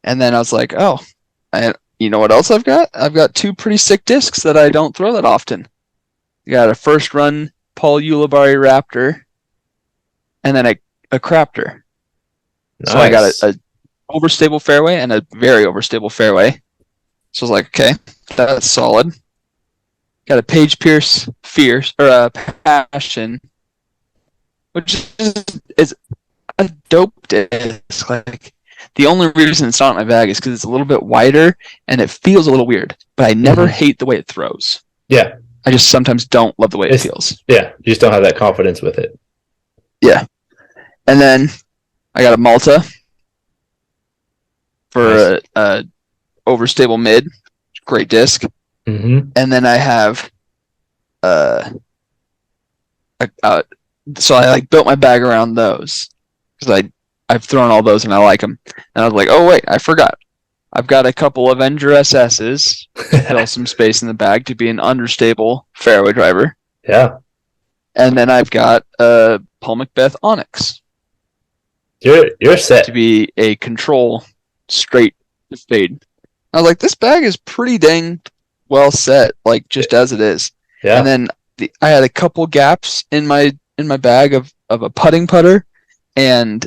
And then I was like, you know what else I've got? I've got 2 pretty sick discs that I don't throw that often. I got a first run Paul Ulibarri Raptor, and then a Craptor. Nice. So I got a overstable fairway and a very overstable fairway. So I was like, okay, that's solid. Got a Page Pierce Passion, which is a dope disc. Like, the only reason it's not in my bag is because it's a little bit wider and it feels a little weird. But I never hate the way it throws. Yeah. I just sometimes don't love the way it feels. Yeah, you just don't have that confidence with it. Yeah. And then I got a Malta for a overstable mid. Great disc. Mm-hmm. And then I have so I like built my bag around those because I've thrown all those and I like them. And I was like, oh wait, I forgot. I've got a couple Avenger SS's to fill some space in the bag to be an understable fairway driver. Yeah. And then I've got a Paul Macbeth Onyx. You're set to be a control straight to fade. I was like, this bag is pretty dang well set, like just as it is. Yeah. And then I had a couple gaps in my bag of a putting putter and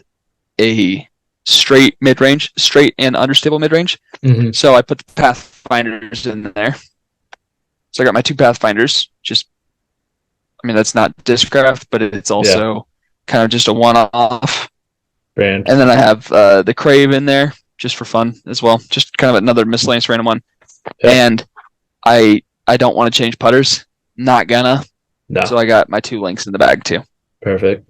a straight mid-range, straight and understable mid-range. Mm-hmm. So I put the Pathfinders in there. So I got my 2 Pathfinders. That's not Discraft, but it's also kind of just a one-off brand. And then I have the Crave in there just for fun as well. Just kind of another miscellaneous random one. Yeah. And I don't want to change putters. Not gonna. No. So I got my 2 links in the bag too. Perfect.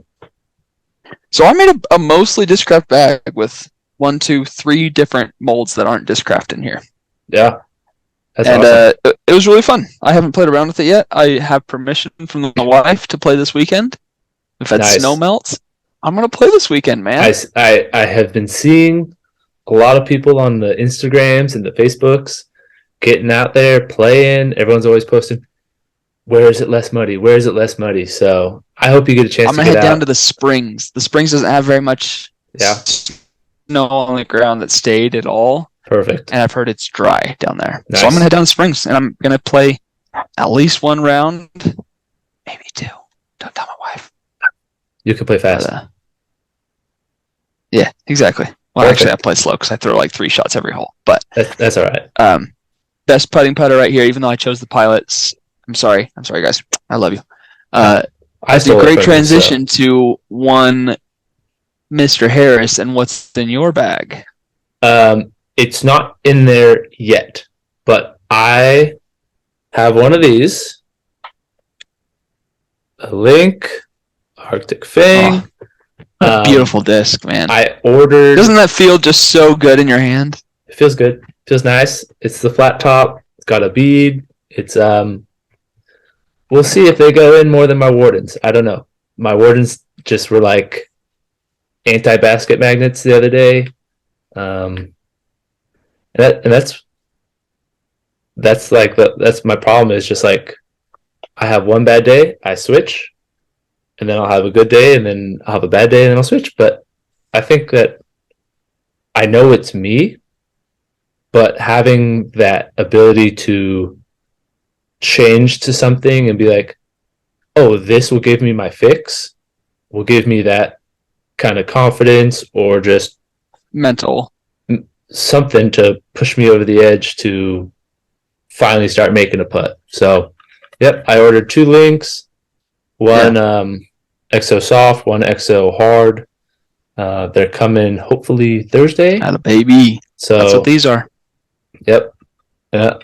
So I made a mostly Discraft bag with 1, 2, 3 different molds that aren't Discraft in here. Yeah. That's awesome. It was really fun. I haven't played around with it yet. I have permission from the wife to play this weekend. If that snow melts, I'm gonna play this weekend, man. I have been seeing a lot of people on the Instagrams and the Facebooks getting out there playing. Everyone's always posting, where is it less muddy? Where is it less muddy? So I hope you get a chance to get out. I'm gonna head down to the Springs. The Springs doesn't have very much snow on the ground that stayed at all. Perfect. And I've heard it's dry down there. Nice. So I'm gonna head down to Springs and I'm gonna play at least 1 round, maybe 2. Don't tell my wife. You can play fast. Yeah, exactly. Well, actually, I play slow because I throw like 3 shots every hole. But that's all right. Best putting putter right here. Even though I chose the Pilots, I'm sorry, guys. I love you. I did a great transition to one Mr. Harris. And what's in your bag? It's not in there yet, but I have one of these. A Link Arctic Fang. Beautiful disc, man. I ordered. Doesn't that feel just so good in your hand? It feels good. Feels nice. It's the flat top. It's got a bead. It's We'll see if they go in more than my Wardens. I don't know. My Wardens just were like anti-basket magnets the other day. And that's my problem is just like I have one bad day, I switch, and then I'll have a good day, and then I'll have a bad day, and then I'll switch. But I think that I know it's me, but having that ability to change to something and be like, oh, this will give me my fix, will give me that kind of confidence or just mental something to push me over the edge to finally start making a putt. So, yep, I ordered 2 links, one XO soft, one XO hard. They're coming hopefully Thursday. Atta baby. So that's what these are. Yep. Yeah.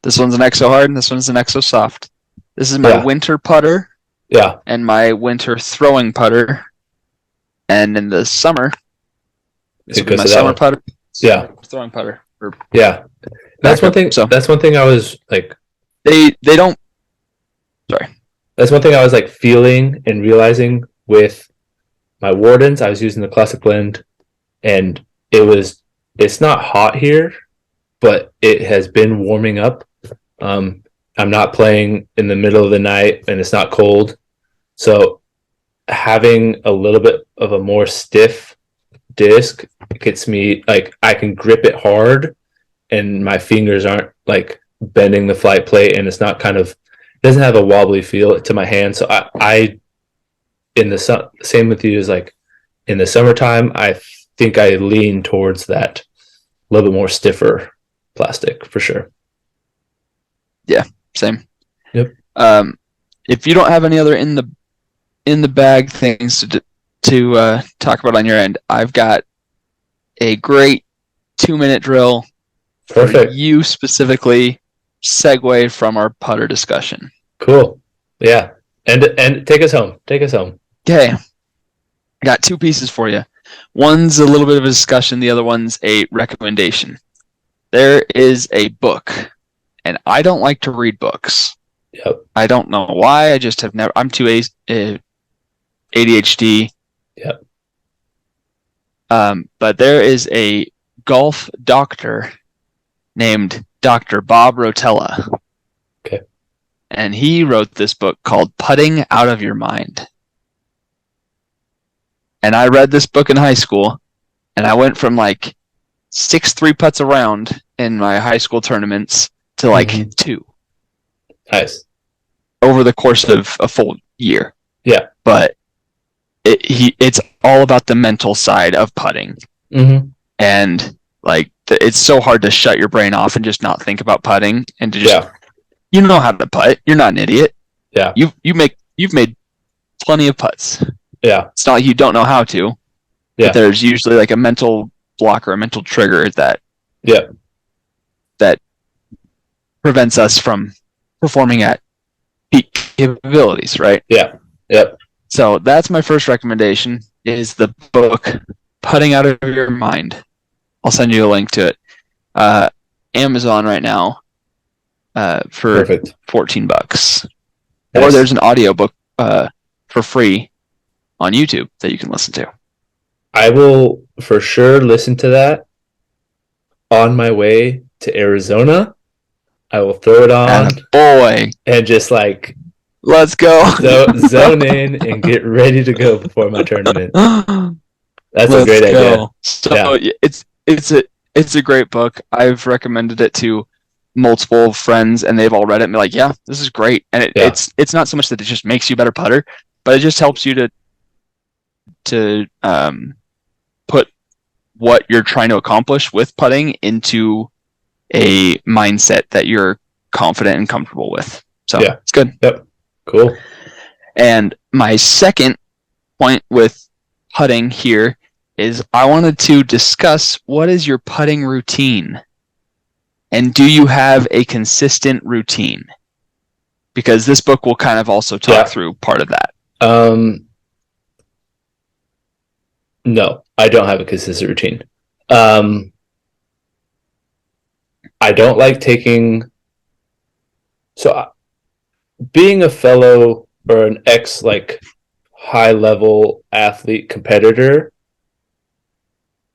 This one's an XO hard and this one's an XO soft. This is my winter putter. Yeah. And my winter throwing putter. And in the summer, this will be my summer putter. Yeah. Throwing putter. Yeah. That's one thing. So that's one thing I was like. They don't. Sorry. That's one thing I was like feeling and realizing with my Wardens, I was using the Classic Blend, and it's not hot here, but it has been warming up. I'm not playing in the middle of the night and it's not cold. So having a little bit of a more stiff disc gets me, like, I can grip it hard and my fingers aren't like bending the flight plate, and it's not kind of, it doesn't have a wobbly feel to my hand. So I in the same with you, is like in the summertime, I think I lean towards that a little bit more stiffer plastic for sure. Yeah, same. Yep. If you don't have any other in the bag things to talk about on your end, I've got a great 2-minute drill Perfect. for you specifically, segue from our putter discussion. Cool. Yeah. And take us home. Take us home. Okay. I got 2 pieces for you. One's a little bit of a discussion. The other one's a recommendation. There is a book, and I don't like to read books. Yep. I don't know why. I just have never. I'm too ADHD. Yep. But there is a golf doctor named Dr. Bob Rotella. Okay. And he wrote this book called Putting Out of Your Mind. And I read this book in high school, and I went from like 6 3-putts around in my high school tournaments to like 2. Nice. Over the course of a full year. Yeah. But it's all about the mental side of putting. Mm-hmm. And like it's so hard to shut your brain off and just not think about putting and to just you know how to putt. You're not an idiot. Yeah. You've made plenty of putts. Yeah. It's not like you don't know how to. Yeah. But there's usually like a mental block or a mental trigger that prevents us from performing at peak capabilities, right? Yeah. Yep. So that's my first recommendation, is the book Putting Out of Your Mind. I'll send you a link to it. Amazon right now for Perfect. $14. Nice. Or there's an audiobook for free on YouTube that you can listen to. I will for sure listen to that on my way to Arizona. I will throw it on. Boy. And just like, let's go. Zone in and get ready to go before my tournament. That's a great idea. So it's a great book. I've recommended it to multiple friends, and they've all read it and be like, yeah, this is great. And it's not so much that it just makes you a better putter, but it just helps you to put what you're trying to accomplish with putting into a mindset that you're confident and comfortable with. So it's good. Yep. Cool. And my second point with putting here is I wanted to discuss, what is your putting routine? And do you have a consistent routine? Because this book will kind of also talk through part of that. No, I don't have a consistent routine. I don't like taking... So being a fellow or an ex like high level athlete competitor,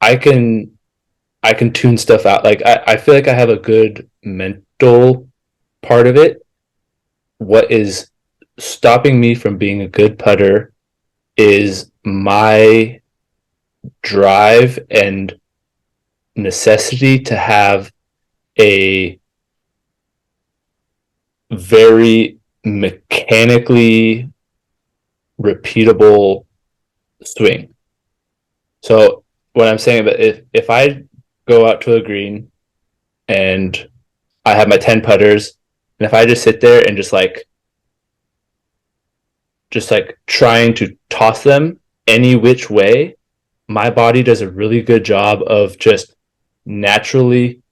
I can tune stuff out. Like I feel like I have a good mental part of it. What is stopping me from being a good putter is my drive and necessity to have a very mechanically repeatable swing. So what I'm saying, but if I go out to a green and I have my 10 putters, and if I just sit there and just like trying to toss them any which way, my body does a really good job of just naturally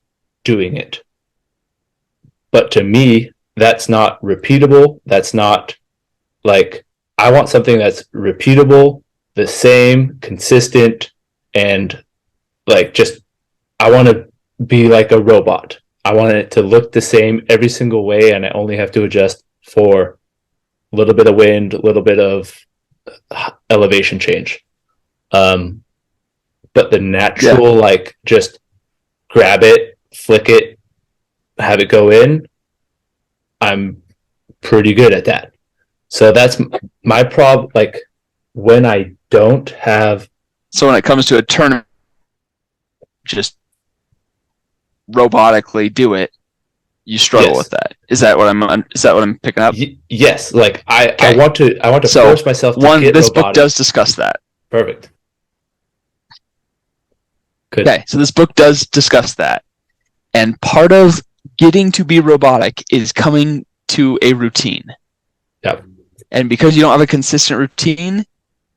doing it. But to me, that's not repeatable. That's not like, I want something that's repeatable, the same, consistent, and like just, I want to be like a robot. I want it to look the same every single way, and I only have to adjust for a little bit of wind, a little bit of elevation change. But the natural, like, just grab it, flick it, have it go in, I'm pretty good at that. So that's my problem. Like, when I don't have... So when it comes to a tournament, just robotically do it, you struggle with that. Is that what I'm picking up? Yes. Like, I want to force myself to get this robotic. book does discuss that. Perfect. Good. Okay, so this book does discuss that. And part of getting to be robotic is coming to a routine. Yep. And because you don't have a consistent routine,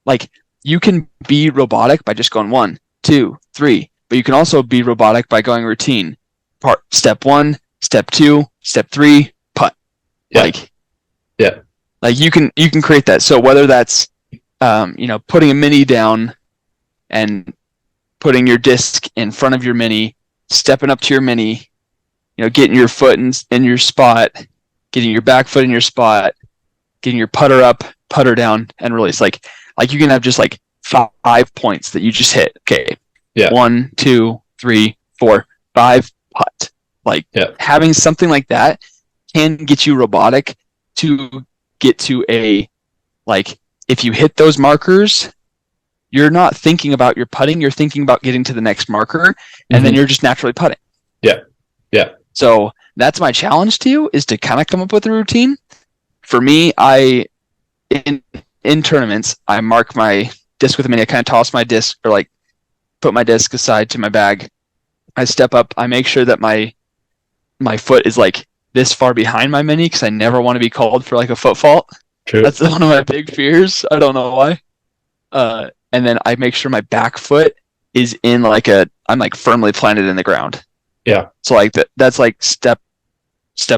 like, you can be robotic by just going 1, 2, 3, but you can also be robotic by going routine. Step 1, step 2, step 3, putt. Yeah. Like you can create that. So whether that's putting a mini down and putting your disc in front of your mini, stepping up to your mini, getting your foot in your spot, getting your back foot in your spot, getting your putter up, putter down, and release. Like you can have just like 5 points that you just hit. Okay. Yeah. 1, 2, 3, 4, 5, putt. Having something like that can get you robotic to get to a, like, if you hit those markers, you're not thinking about your putting, you're thinking about getting to the next marker, and then you're just naturally putting. Yeah. Yeah. So that's my challenge to you, is to kind of come up with a routine. For me, in tournaments, I mark my disc with a mini. I kind of toss my disc, or like put my disc aside to my bag. I step up. I make sure that my foot is like this far behind my mini, because I never want to be called for like a foot fault. True. That's one of my big fears. I don't know why. And then I make sure my back foot is in I'm like firmly planted in the ground. Yeah. So like that's like step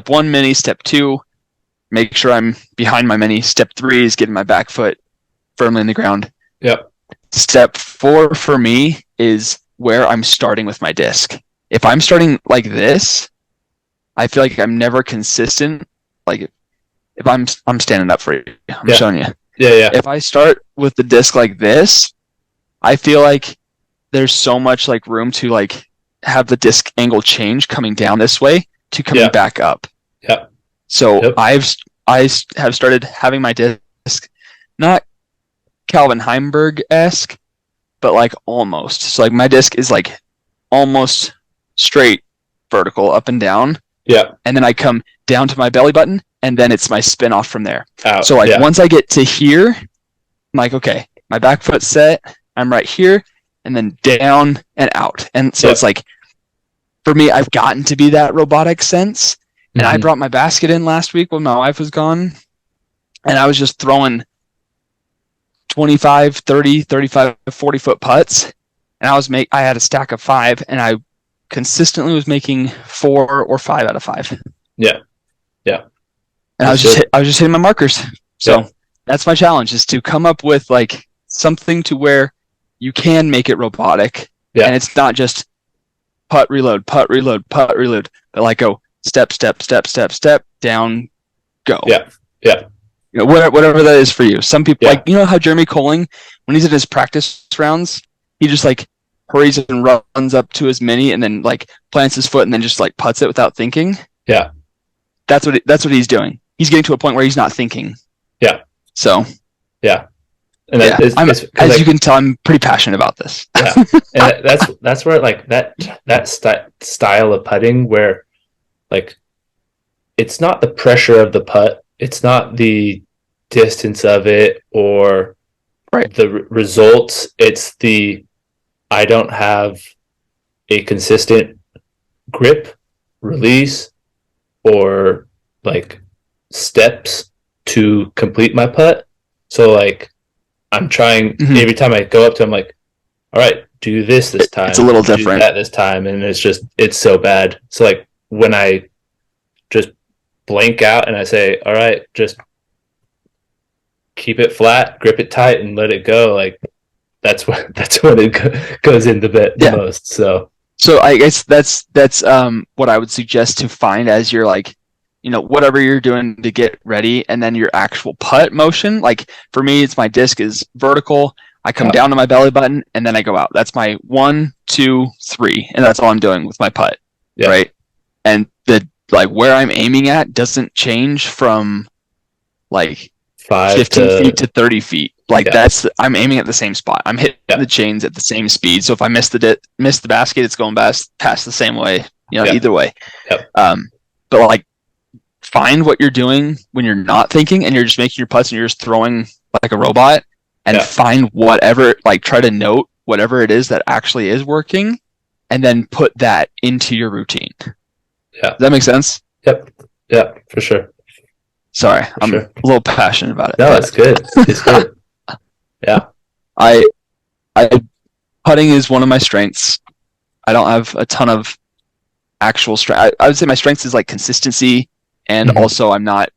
1 mini, step 2, make sure I'm behind my mini. Step 3 is getting my back foot firmly in the ground. Yep. Step 4 for me is where I'm starting with my disc. If I'm starting like this, I feel like I'm never consistent. Like, if I'm standing up for you, I'm showing you. Yeah. If I start with the disc like this, I feel like there's so much like room to like have the disc angle change coming down this way to coming back up. Yeah. So I have started having my disc not Calvin Heimberg-esque, but like almost. So like my disc is like almost straight vertical up and down. Yeah. And then I come down to my belly button, and then it's my spin off from there. Out. So like once I get to here, I'm like, okay, my back foot's set, I'm right here, and then down and out. And so it's like, for me, I've gotten to be that robotic sense. And I brought my basket in last week when my wife was gone, and I was just throwing 25, 30, 35, 40 foot putts. And I had a stack of 5, and I consistently was making 4 or 5 out of 5. Yeah. And I was just hitting my markers. So that's my challenge, is to come up with like something to where you can make it robotic. Yeah. And it's not just putt, reload, putt, reload, putt, reload, but like go step, step, step, step, step, down, go. Yeah. Whatever that is for you. Some people like, how Jeremy Colling, when he's in his practice rounds, he just like hurries and runs up to his mini and then like plants his foot and then just like putts it without thinking. Yeah. That's what he's doing. He's getting to a point where he's not thinking. Yeah. So. Yeah. And as you can tell, I'm pretty passionate about this. Yeah. And that's where like that style of putting where like it's not the pressure of the putt, it's not the distance of it or the results, it's the I don't have a consistent grip, release, or like steps to complete my putt. So like I'm trying every time I go up to him, like, all right, do this time. It's a little different. Do that this time, and it's so bad. So like when I just blank out and I say, all right, just keep it flat, grip it tight, and let it go. Like that's when it goes into the most. So I guess that's what I would suggest to find as your like whatever you're doing to get ready, and then your actual putt motion. Like for me, it's my disc is vertical. I come down to my belly button and then I go out. That's my 1, 2, 3, and that's all I'm doing with my putt, right? And where I'm aiming at doesn't change from like 15 feet to 30 feet. Like I'm aiming at the same spot. I'm hitting the chains at the same speed. So if I miss the basket, it's going past the same way. Either way. But like, find what you're doing when you're not thinking and you're just making your putts and you're just throwing like a robot, and find whatever, like try to note whatever it is that actually is working, and then put that into your routine. Yeah. Does that make sense? Yep. Yeah, for sure. Sorry, I'm a little passionate about it. No, it's good. It's good. Yeah. I putting is one of my strengths. I don't have a ton of actual strength. I would say my strength is like consistency, and also I'm not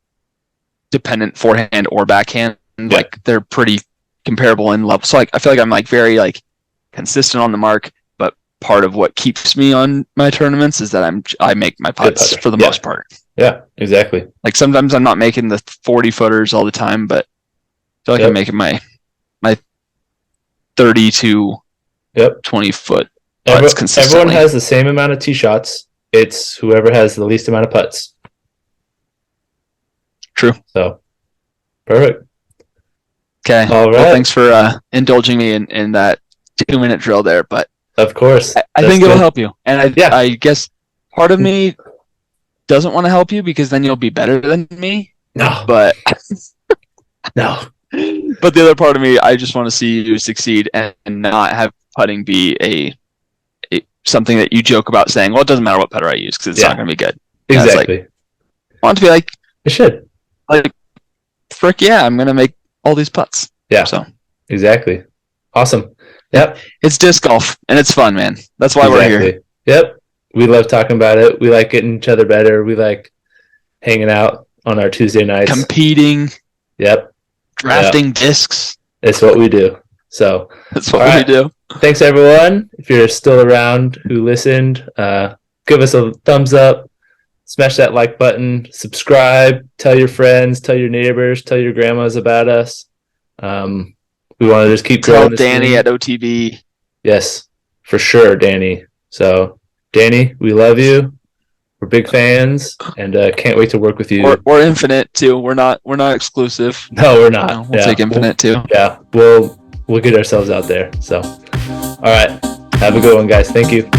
dependent forehand or backhand. Like they're pretty comparable in level. So like I feel like I'm like very like consistent on the mark, but part of what keeps me on my tournaments is that I make my putts for the most part. Yeah, exactly. Like sometimes I'm not making the 40 footers all the time, but I feel like I'm making my 30 to 20 foot putts consistently. Everyone has the same amount of tee shots. It's whoever has the least amount of putts. True. So perfect. Okay. All right. Well, thanks for indulging me in that 2-minute drill there, but of course, I think it'll help you. And I guess part of me doesn't want to help you because then you'll be better than me. No. But no. But the other part of me, I just want to see you succeed and not have putting be a something that you joke about saying, well, it doesn't matter what putter I use because it's not going to be good. Exactly. I want it to be like, it should. Like, frick yeah, I'm going to make all these putts. Yeah. So exactly. Awesome. Yep. It's disc golf and it's fun, man. That's why we're here. Yep. We love talking about it. We like getting each other better. We like hanging out on our Tuesday nights. Competing. Yep. Drafting discs. It's what we do. So that's what we do. Thanks everyone. If you're still around who listened, give us a thumbs up, smash that like button, subscribe, tell your friends, tell your neighbors, tell your grandmas about us. We want to just keep growing. Tell Danny at OTB. Yes, for sure, Danny. So Danny, we love you. We're big fans, and can't wait to work with you. Or Infinite too. We're not exclusive. No, we're not. We'll take Infinite too. Yeah, we'll get ourselves out there. So, all right, have a good one, guys. Thank you.